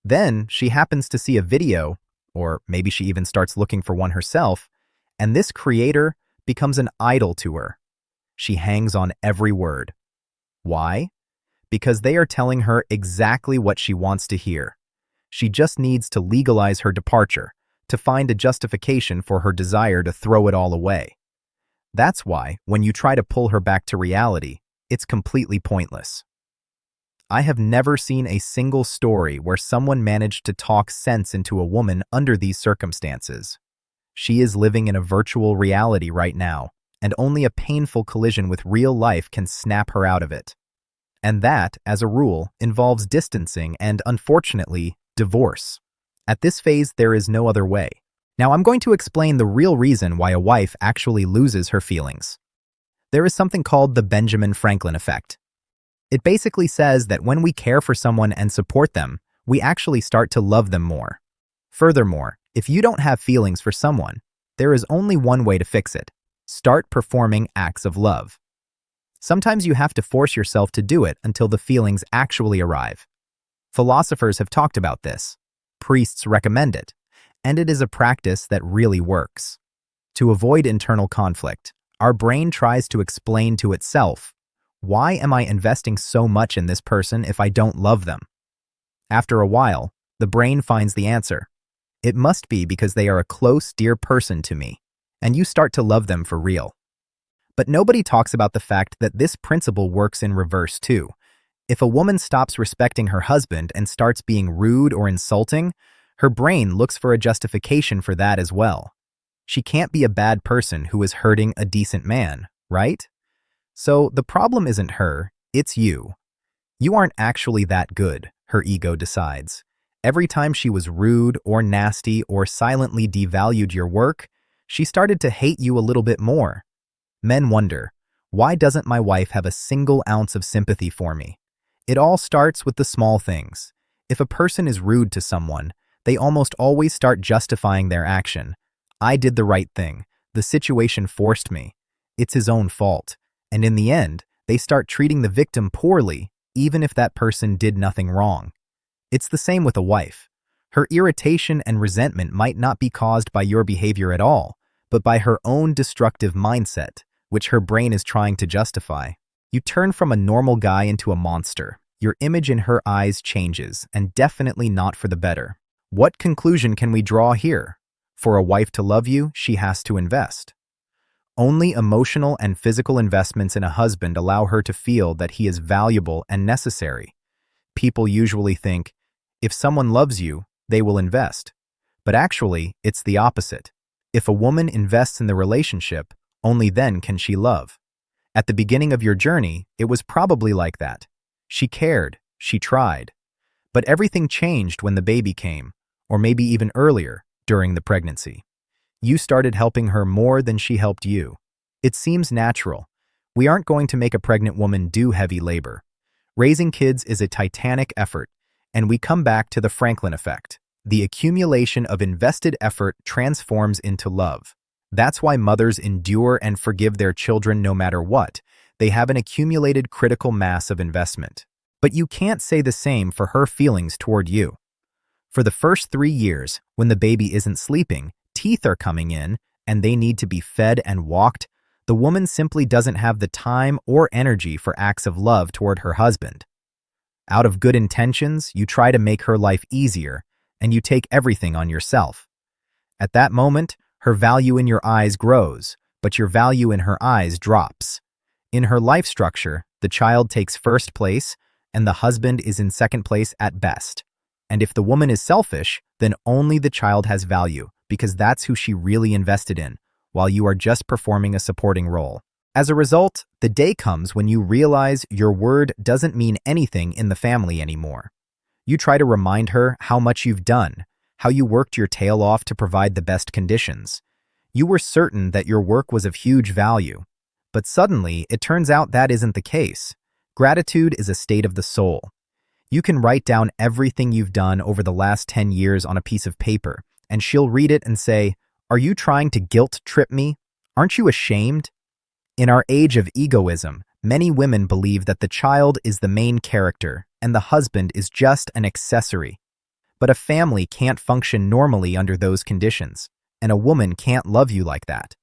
Then she happens to see a video, or maybe she even starts looking for one herself, and this creator becomes an idol to her. She hangs on every word. Why? Because they are telling her exactly what she wants to hear. She just needs to legalize her departure, to find a justification for her desire to throw it all away. That's why, when you try to pull her back to reality, it's completely pointless. I have never seen a single story where someone managed to talk sense into a woman under these circumstances. She is living in a virtual reality right now, and only a painful collision with real life can snap her out of it. And that, as a rule, involves distancing and, unfortunately, divorce. At this phase, there is no other way. Now, I'm going to explain the real reason why a wife actually loses her feelings. There is something called the Benjamin Franklin effect. It basically says that when we care for someone and support them, we actually start to love them more. Furthermore, if you don't have feelings for someone, there is only one way to fix it. Start performing acts of love. Sometimes you have to force yourself to do it until the feelings actually arrive. Philosophers have talked about this. Priests recommend it, and it is a practice that really works. To avoid internal conflict, our brain tries to explain to itself, why am I investing so much in this person if I don't love them? After a while, the brain finds the answer. It must be because they are a close, dear person to me, and you start to love them for real. But nobody talks about the fact that this principle works in reverse too. If a woman stops respecting her husband and starts being rude or insulting, her brain looks for a justification for that as well. She can't be a bad person who is hurting a decent man, right? So the problem isn't her, it's you. You aren't actually that good, her ego decides. Every time she was rude or nasty or silently devalued your work, she started to hate you a little bit more. Men wonder, why doesn't my wife have a single ounce of sympathy for me? It all starts with the small things. If a person is rude to someone, they almost always start justifying their action. I did the right thing. The situation forced me. It's his own fault. And in the end, they start treating the victim poorly, even if that person did nothing wrong. It's the same with a wife. Her irritation and resentment might not be caused by your behavior at all, but by her own destructive mindset, which her brain is trying to justify. You turn from a normal guy into a monster. Your image in her eyes changes, and definitely not for the better. What conclusion can we draw here? For a wife to love you, she has to invest. Only emotional and physical investments in a husband allow her to feel that he is valuable and necessary. People usually think, if someone loves you, they will invest. But actually, it's the opposite. If a woman invests in the relationship, only then can she love. At the beginning of your journey, it was probably like that. She cared, she tried. But everything changed when the baby came, or maybe even earlier, during the pregnancy. You started helping her more than she helped you. It seems natural. We aren't going to make a pregnant woman do heavy labor. Raising kids is a titanic effort, and we come back to the Franklin effect. The accumulation of invested effort transforms into love. That's why mothers endure and forgive their children no matter what. They have an accumulated critical mass of investment. But you can't say the same for her feelings toward you. For the first 3 years, when the baby isn't sleeping, teeth are coming in, and they need to be fed and walked, the woman simply doesn't have the time or energy for acts of love toward her husband. Out of good intentions, you try to make her life easier, and you take everything on yourself. At that moment, her value in your eyes grows, but your value in her eyes drops. In her life structure, the child takes first place, and the husband is in second place at best. And if the woman is selfish, then only the child has value, because that's who she really invested in, while you are just performing a supporting role. As a result, the day comes when you realize your word doesn't mean anything in the family anymore. You try to remind her how much you've done, how you worked your tail off to provide the best conditions. You were certain that your work was of huge value. But suddenly, it turns out that isn't the case. Gratitude is a state of the soul. You can write down everything you've done over the last 10 years on a piece of paper, and she'll read it and say, "Are you trying to guilt trip me? Aren't you ashamed?" In our age of egoism, many women believe that the child is the main character and the husband is just an accessory. But a family can't function normally under those conditions, and a woman can't love you like that.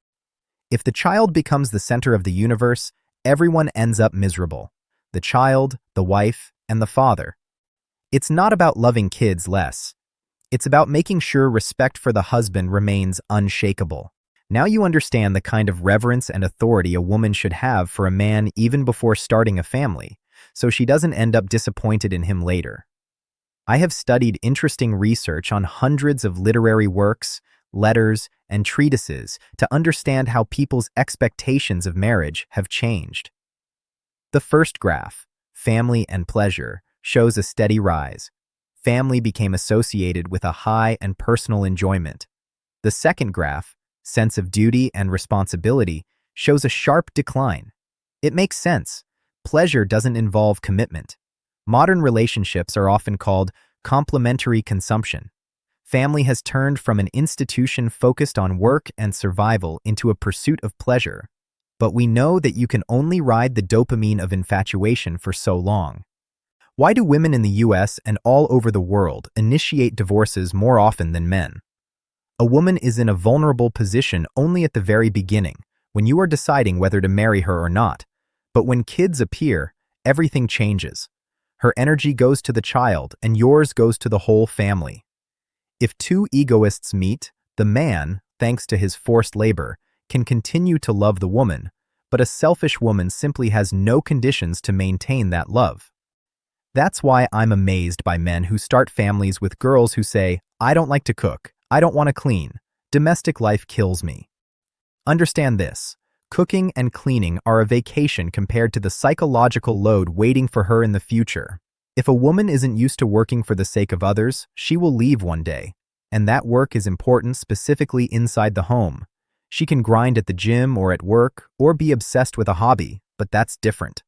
If the child becomes the center of the universe, everyone ends up miserable. The child, the wife, and the father. It's not about loving kids less. It's about making sure respect for the husband remains unshakable. Now you understand the kind of reverence and authority a woman should have for a man even before starting a family, so she doesn't end up disappointed in him later. I have studied interesting research on hundreds of literary works, letters, and treatises to understand how people's expectations of marriage have changed. The first graph, family and pleasure, shows a steady rise. Family became associated with a high and personal enjoyment. The second graph, sense of duty and responsibility, shows a sharp decline. It makes sense. Pleasure doesn't involve commitment. Modern relationships are often called complementary consumption. Family has turned from an institution focused on work and survival into a pursuit of pleasure. But we know that you can only ride the dopamine of infatuation for so long. Why do women in the US and all over the world initiate divorces more often than men? A woman is in a vulnerable position only at the very beginning, when you are deciding whether to marry her or not. But when kids appear, everything changes. Her energy goes to the child, and yours goes to the whole family. If two egoists meet, the man, thanks to his forced labor, can continue to love the woman, but a selfish woman simply has no conditions to maintain that love. That's why I'm amazed by men who start families with girls who say, "I don't like to cook, I don't want to clean, domestic life kills me." Understand this. Cooking and cleaning are a vacation compared to the psychological load waiting for her in the future. If a woman isn't used to working for the sake of others, she will leave one day. And that work is important specifically inside the home. She can grind at the gym or at work or be obsessed with a hobby, but that's different.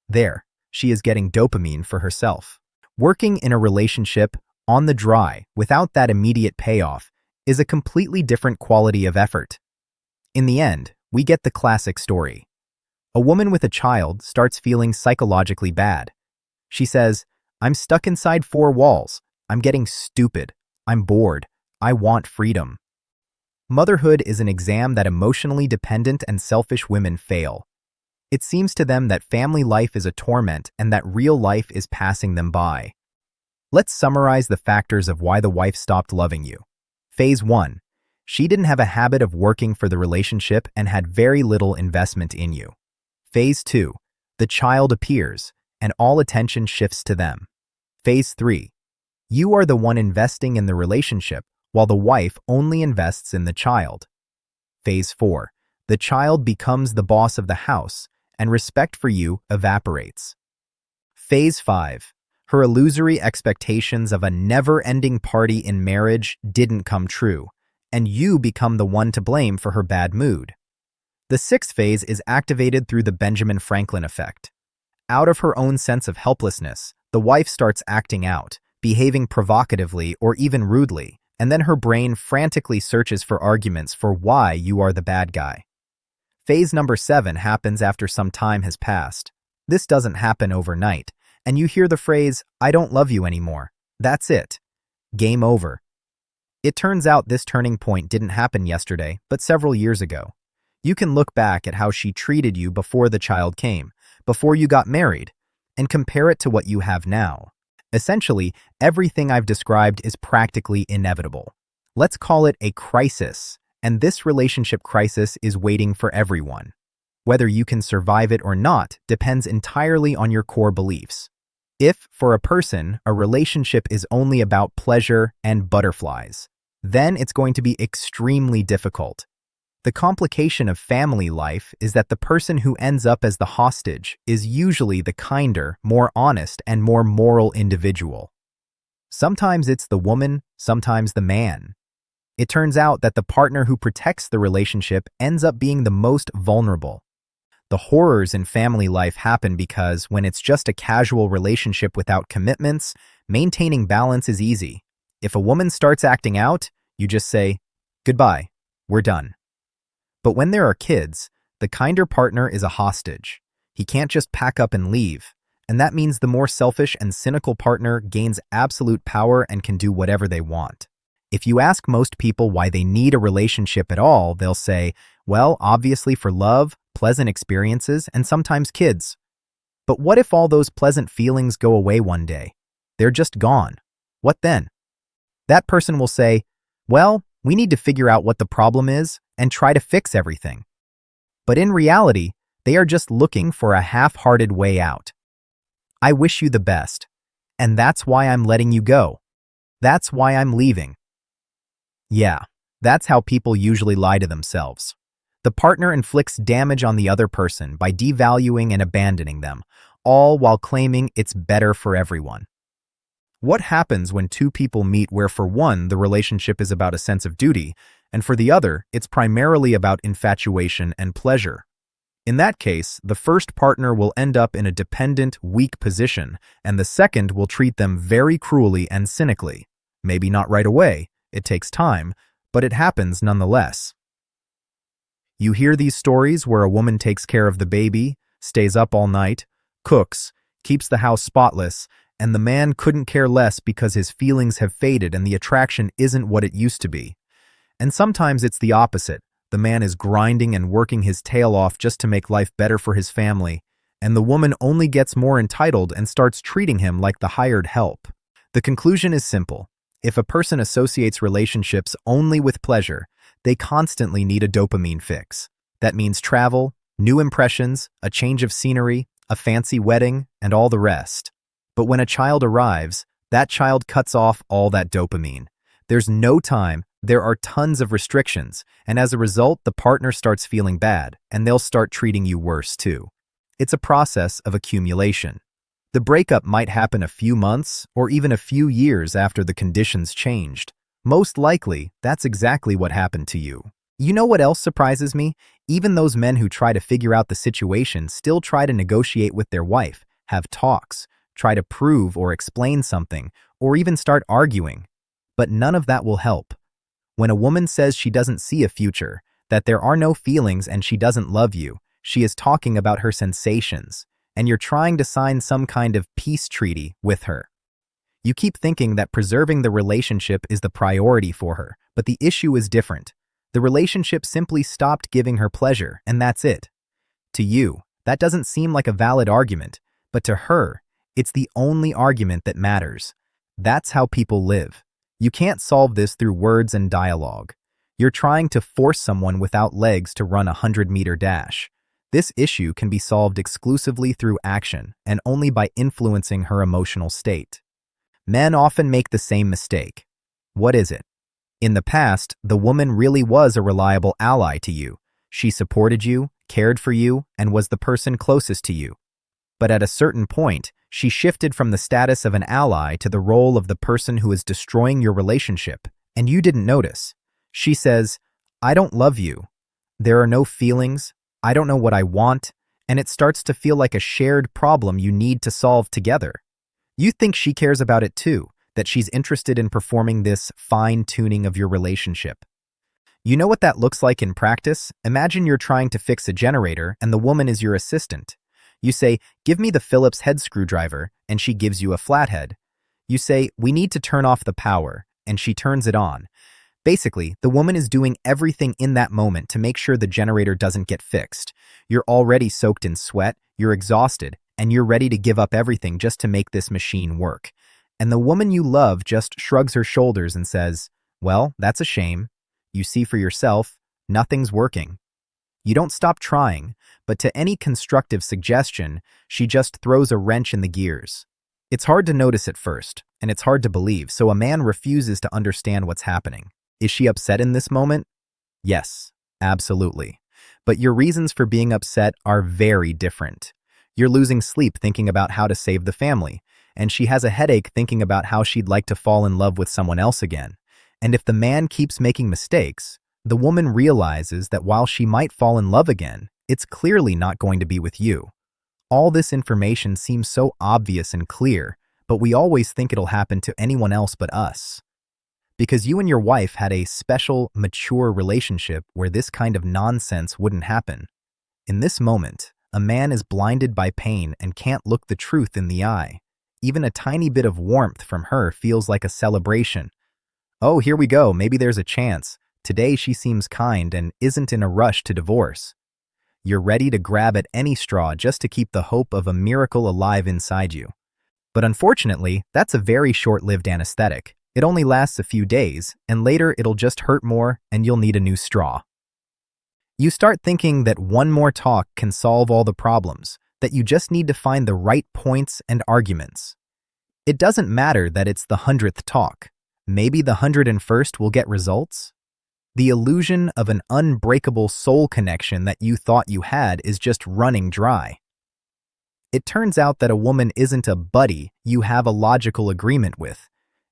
There, she is getting dopamine for herself. Working in a relationship, on the dry, without that immediate payoff, is a completely different quality of effort. In the end, we get the classic story. A woman with a child starts feeling psychologically bad. She says, "I'm stuck inside four walls. I'm getting stupid. I'm bored. I want freedom." Motherhood is an exam that emotionally dependent and selfish women fail. It seems to them that family life is a torment and that real life is passing them by. Let's summarize the factors of why the wife stopped loving you. Phase 1. She didn't have a habit of working for the relationship and had very little investment in you. Phase 2. The child appears, and all attention shifts to them. Phase 3. You are the one investing in the relationship, while the wife only invests in the child. Phase 4. The child becomes the boss of the house, and respect for you evaporates. Phase 5. Her illusory expectations of a never-ending party in marriage didn't come true, and you become the one to blame for her bad mood. The sixth phase is activated through the Benjamin Franklin effect. Out of her own sense of helplessness, the wife starts acting out, behaving provocatively or even rudely, and then her brain frantically searches for arguments for why you are the bad guy. Phase number 7 happens after some time has passed. This doesn't happen overnight, and you hear the phrase, "I don't love you anymore." That's it. Game over. It turns out this turning point didn't happen yesterday, but several years ago. You can look back at how she treated you before the child came, before you got married, and compare it to what you have now. Essentially, everything I've described is practically inevitable. Let's call it a crisis, and this relationship crisis is waiting for everyone. Whether you can survive it or not depends entirely on your core beliefs. If, for a person, a relationship is only about pleasure and butterflies, then it's going to be extremely difficult. The complication of family life is that the person who ends up as the hostage is usually the kinder, more honest, and more moral individual. Sometimes it's the woman, sometimes the man. It turns out that the partner who protects the relationship ends up being the most vulnerable. The horrors in family life happen because when it's just a casual relationship without commitments, maintaining balance is easy. If a woman starts acting out, you just say, "Goodbye, we're done." But when there are kids, the kinder partner is a hostage. He can't just pack up and leave, and that means the more selfish and cynical partner gains absolute power and can do whatever they want. If you ask most people why they need a relationship at all, they'll say, well, obviously for love, pleasant experiences, and sometimes kids. But what if all those pleasant feelings go away one day? They're just gone. What then? That person will say, well, we need to figure out what the problem is and try to fix everything. But in reality, they are just looking for a half-hearted way out. I wish you the best, and that's why I'm letting you go. That's why I'm leaving. Yeah, that's how people usually lie to themselves. The partner inflicts damage on the other person by devaluing and abandoning them, all while claiming it's better for everyone. What happens when two people meet where for one, the relationship is about a sense of duty, and for the other, it's primarily about infatuation and pleasure? In that case, the first partner will end up in a dependent, weak position, and the second will treat them very cruelly and cynically. Maybe not right away, It takes time, but it happens nonetheless. You hear these stories where a woman takes care of the baby, stays up all night, cooks, keeps the house spotless, and the man couldn't care less because his feelings have faded and the attraction isn't what it used to be. And sometimes it's the opposite. The man is grinding and working his tail off just to make life better for his family, and the woman only gets more entitled and starts treating him like the hired help. The conclusion is simple. If a person associates relationships only with pleasure, they constantly need a dopamine fix. That means travel, new impressions, a change of scenery, a fancy wedding, and all the rest. But when a child arrives, that child cuts off all that dopamine. There's no time, there are tons of restrictions, and as a result, the partner starts feeling bad, and they'll start treating you worse too. It's a process of accumulation. The breakup might happen a few months or even a few years after the conditions changed. Most likely, that's exactly what happened to you. You know what else surprises me? Even those men who try to figure out the situation still try to negotiate with their wife, have talks, try to prove or explain something, or even start arguing. But none of that will help. When a woman says she doesn't see a future, that there are no feelings and she doesn't love you, she is talking about her sensations, and you're trying to sign some kind of peace treaty with her. You keep thinking that preserving the relationship is the priority for her, but the issue is different. The relationship simply stopped giving her pleasure, and that's it. To you, that doesn't seem like a valid argument, but to her, it's the only argument that matters. That's how people live. You can't solve this through words and dialogue. You're trying to force someone without legs to run a 100-meter dash. This issue can be solved exclusively through action and only by influencing her emotional state. Men often make the same mistake. What is it? In the past, the woman really was a reliable ally to you. She supported you, cared for you, and was the person closest to you. But at a certain point, she shifted from the status of an ally to the role of the person who is destroying your relationship, and you didn't notice. She says, "I don't love you. There are no feelings. I don't know what I want," and it starts to feel like a shared problem you need to solve together. You think she cares about it too, that she's interested in performing this fine-tuning of your relationship. You know what that looks like in practice? Imagine you're trying to fix a generator and the woman is your assistant. You say, "Give me the Phillips head screwdriver," and she gives you a flathead. You say, "We need to turn off the power," and she turns it on. Basically, the woman is doing everything in that moment to make sure the generator doesn't get fixed. You're already soaked in sweat, you're exhausted, and you're ready to give up everything just to make this machine work. And the woman you love just shrugs her shoulders and says, "Well, that's a shame. You see for yourself, nothing's working." You don't stop trying, but to any constructive suggestion, she just throws a wrench in the gears. It's hard to notice at first, and it's hard to believe, so a man refuses to understand what's happening. Is she upset in this moment? Yes, absolutely. But your reasons for being upset are very different. You're losing sleep thinking about how to save the family, and she has a headache thinking about how she'd like to fall in love with someone else again. And if the man keeps making mistakes, the woman realizes that while she might fall in love again, it's clearly not going to be with you. All this information seems so obvious and clear, but we always think it'll happen to anyone else but us. Because you and your wife had a special, mature relationship where this kind of nonsense wouldn't happen. In this moment, a man is blinded by pain and can't look the truth in the eye. Even a tiny bit of warmth from her feels like a celebration. Oh, here we go, maybe there's a chance. Today she seems kind and isn't in a rush to divorce. You're ready to grab at any straw just to keep the hope of a miracle alive inside you. But unfortunately, that's a very short-lived anesthetic. It only lasts a few days, and later it'll just hurt more and you'll need a new straw. You start thinking that one more talk can solve all the problems, that you just need to find the right points and arguments. It doesn't matter that it's the 100th talk. Maybe the 101st will get results. The illusion of an unbreakable soul connection that you thought you had is just running dry. It turns out that a woman isn't a buddy you have a logical agreement with.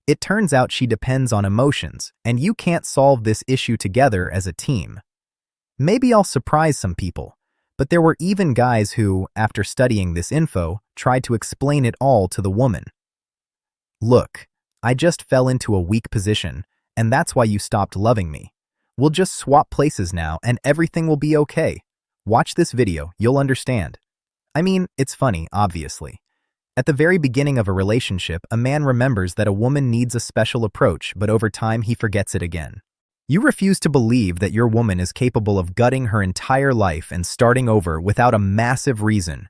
It turns out she depends on emotions, and you can't solve this issue together as a team. Maybe I'll surprise some people, but there were even guys who, after studying this info, tried to explain it all to the woman. "Look, I just fell into a weak position, and that's why you stopped loving me. We'll just swap places now and everything will be okay. Watch this video, you'll understand. I mean, it's funny, obviously. At the very beginning of a relationship, a man remembers that a woman needs a special approach, but over time he forgets it again. You refuse to believe that your woman is capable of gutting her entire life and starting over without a massive reason.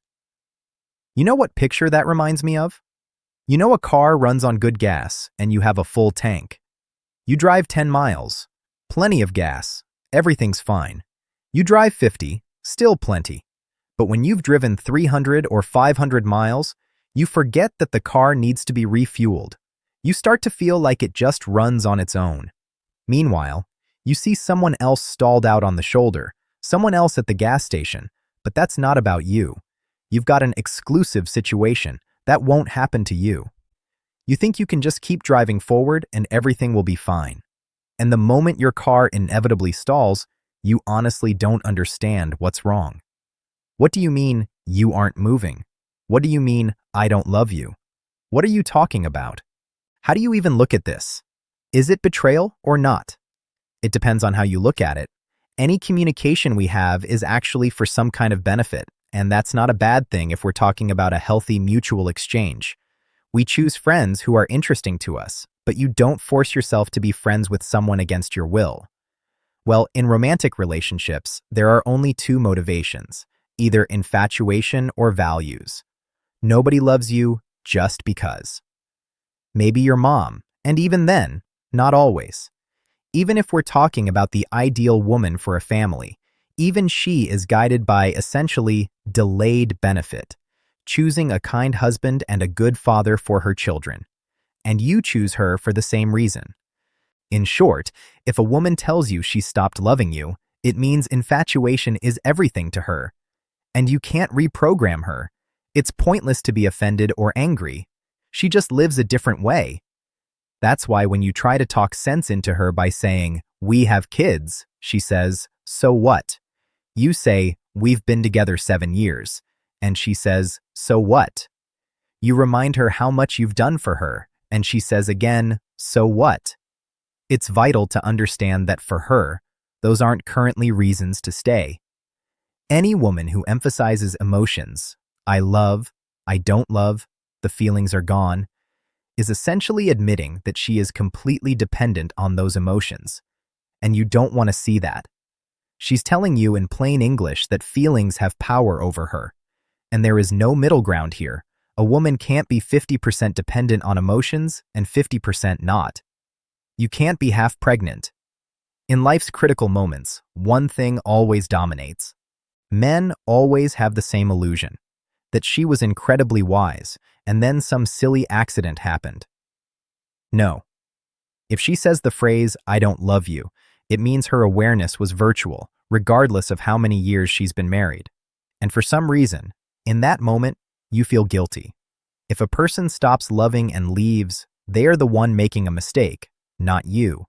You know what picture that reminds me of? You know a car runs on good gas, and you have a full tank. You drive 10 miles. Plenty of gas. Everything's fine. You drive 50, still plenty. But when you've driven 300 or 500 miles, you forget that the car needs to be refueled. You start to feel like it just runs on its own. Meanwhile, you see someone else stalled out on the shoulder, someone else at the gas station, but that's not about you. You've got an exclusive situation. That won't happen to you. You think you can just keep driving forward and everything will be fine. And the moment your car inevitably stalls, you honestly don't understand what's wrong. What do you mean, you aren't moving? What do you mean, I don't love you? What are you talking about? How do you even look at this? Is it betrayal or not? It depends on how you look at it. Any communication we have is actually for some kind of benefit, and that's not a bad thing if we're talking about a healthy mutual exchange. We choose friends who are interesting to us, but you don't force yourself to be friends with someone against your will. Well, in romantic relationships, there are only two motivations, either infatuation or values. Nobody loves you just because. Maybe your mom, and even then, not always. Even if we're talking about the ideal woman for a family, even she is guided by essentially delayed benefit, choosing a kind husband and a good father for her children. And you choose her for the same reason. In short, if a woman tells you she stopped loving you, it means infatuation is everything to her. And you can't reprogram her. It's pointless to be offended or angry. She just lives a different way. That's why when you try to talk sense into her by saying, "We have kids," she says, "So what?" You say, "We've been together 7 years." And she says, "So what?" You remind her how much you've done for her, and she says again, "So what?" It's vital to understand that for her, those aren't currently reasons to stay. Any woman who emphasizes emotions, I love, I don't love, the feelings are gone, is essentially admitting that she is completely dependent on those emotions, and you don't want to see that. She's telling you in plain English that feelings have power over her, and there is no middle ground here. A woman can't be 50% dependent on emotions and 50% not. You can't be half pregnant. In life's critical moments, one thing always dominates. Men always have the same illusion, that she was incredibly wise, and then some silly accident happened. No. If she says the phrase, "I don't love you," it means her awareness was virtual, regardless of how many years she's been married. And for some reason, in that moment, you feel guilty. If a person stops loving and leaves, they are the one making a mistake, not you.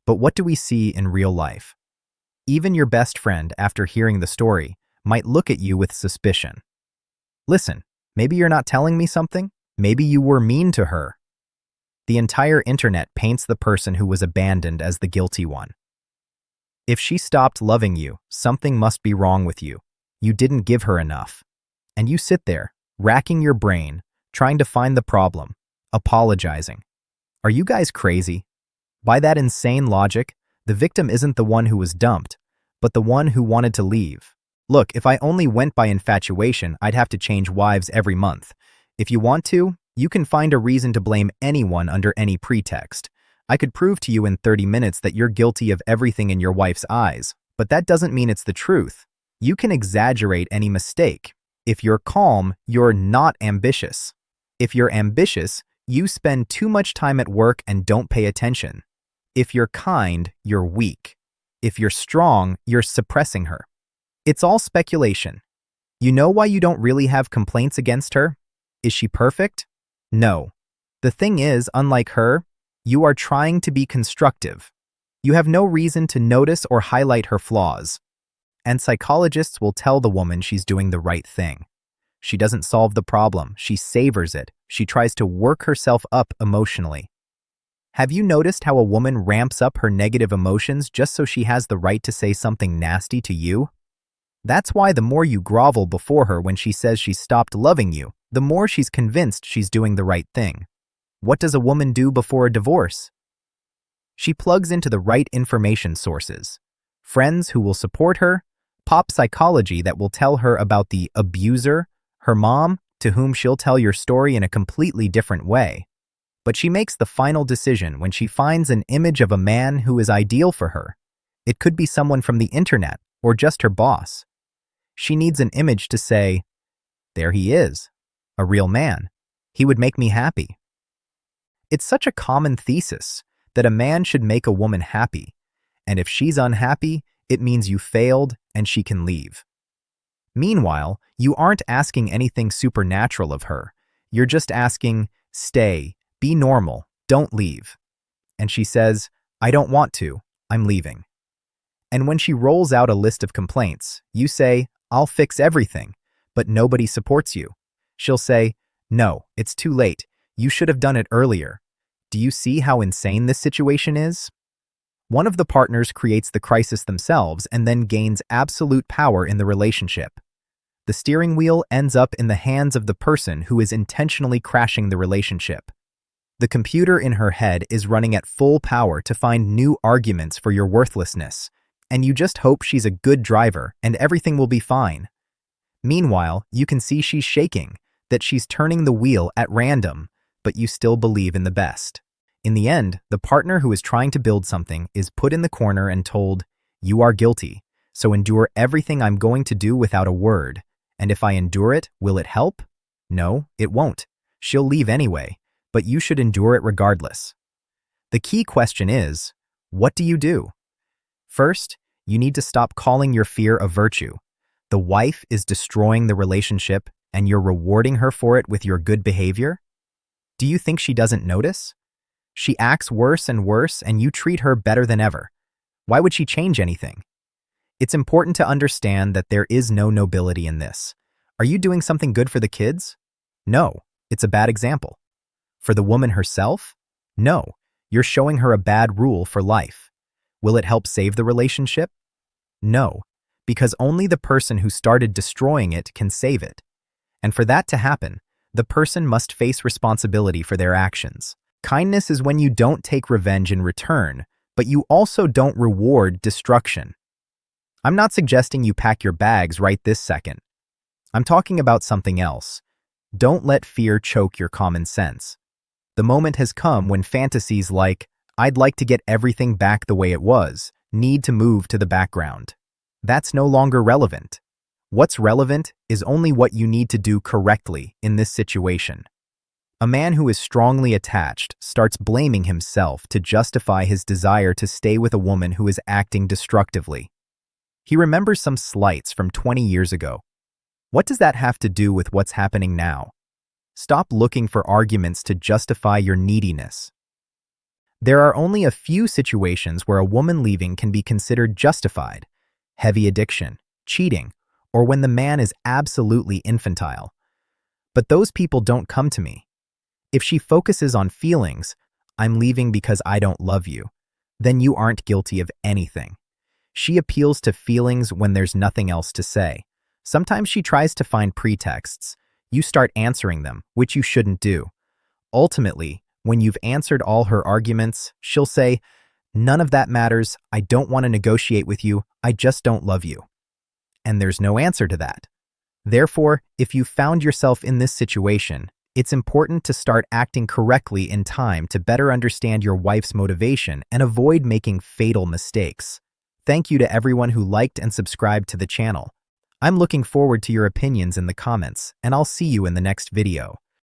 But what do we see in real life? Even your best friend, after hearing the story, might look at you with suspicion. Listen, maybe you're not telling me something. Maybe you were mean to her. The entire internet paints the person who was abandoned as the guilty one. If she stopped loving you, something must be wrong with you. You didn't give her enough. And you sit there, racking your brain, trying to find the problem, apologizing. Are you guys crazy? By that insane logic, the victim isn't the one who was dumped, but the one who wanted to leave. Look, if I only went by infatuation, I'd have to change wives every month. If you want to, you can find a reason to blame anyone under any pretext. I could prove to you in 30 minutes that you're guilty of everything in your wife's eyes, but that doesn't mean it's the truth. You can exaggerate any mistake. If you're calm, you're not ambitious. If you're ambitious, you spend too much time at work and don't pay attention. If you're kind, you're weak. If you're strong, you're suppressing her. It's all speculation. You know why you don't really have complaints against her? Is she perfect? No. The thing is, unlike her, you are trying to be constructive. You have no reason to notice or highlight her flaws. And psychologists will tell the woman she's doing the right thing. She doesn't solve the problem, she savors it. She tries to work herself up emotionally. Have you noticed how a woman ramps up her negative emotions just so she has the right to say something nasty to you? That's why the more you grovel before her when she says she's stopped loving you, the more she's convinced she's doing the right thing. What does a woman do before a divorce? She plugs into the right information sources. Friends who will support her, pop psychology that will tell her about the abuser, her mom, to whom she'll tell your story in a completely different way. But she makes the final decision when she finds an image of a man who is ideal for her. It could be someone from the internet or just her boss. She needs an image to say, there he is, a real man. He would make me happy. It's such a common thesis that a man should make a woman happy, and if she's unhappy, it means you failed and she can leave. Meanwhile, you aren't asking anything supernatural of her. You're just asking, stay, be normal, don't leave. And she says, I don't want to, I'm leaving. And when she rolls out a list of complaints, you say, I'll fix everything, but nobody supports you. She'll say, no, it's too late. You should have done it earlier. Do you see how insane this situation is? One of the partners creates the crisis themselves and then gains absolute power in the relationship. The steering wheel ends up in the hands of the person who is intentionally crashing the relationship. The computer in her head is running at full power to find new arguments for your worthlessness, and you just hope she's a good driver and everything will be fine. Meanwhile, you can see she's shaking, that she's turning the wheel at random, but you still believe in the best. In the end, the partner who is trying to build something is put in the corner and told, you are guilty, so endure everything I'm going to do without a word. And if I endure it, will it help? No, it won't. She'll leave anyway, but you should endure it regardless. The key question is, what do you do? First, you need to stop calling your fear a virtue. The wife is destroying the relationship, and you're rewarding her for it with your good behavior? Do you think she doesn't notice? She acts worse and worse, and you treat her better than ever. Why would she change anything? It's important to understand that there is no nobility in this. Are you doing something good for the kids? No, it's a bad example. For the woman herself? No, you're showing her a bad rule for life. Will it help save the relationship? No, because only the person who started destroying it can save it. And for that to happen, the person must face responsibility for their actions. Kindness is when you don't take revenge in return, but you also don't reward destruction. I'm not suggesting you pack your bags right this second. I'm talking about something else. Don't let fear choke your common sense. The moment has come when fantasies like, I'd like to get everything back the way it was, need to move to the background. That's no longer relevant. What's relevant is only what you need to do correctly in this situation. A man who is strongly attached starts blaming himself to justify his desire to stay with a woman who is acting destructively. He remembers some slights from 20 years ago. What does that have to do with what's happening now? Stop looking for arguments to justify your neediness. There are only a few situations where a woman leaving can be considered justified: heavy addiction, cheating, or when the man is absolutely infantile. But those people don't come to me. If she focuses on feelings, I'm leaving because I don't love you, then you aren't guilty of anything. She appeals to feelings when there's nothing else to say. Sometimes she tries to find pretexts. You start answering them, which you shouldn't do. Ultimately, when you've answered all her arguments, she'll say, none of that matters, I don't want to negotiate with you, I just don't love you. And there's no answer to that. Therefore, if you found yourself in this situation, it's important to start acting correctly in time to better understand your wife's motivation and avoid making fatal mistakes. Thank you to everyone who liked and subscribed to the channel. I'm looking forward to your opinions in the comments, and I'll see you in the next video.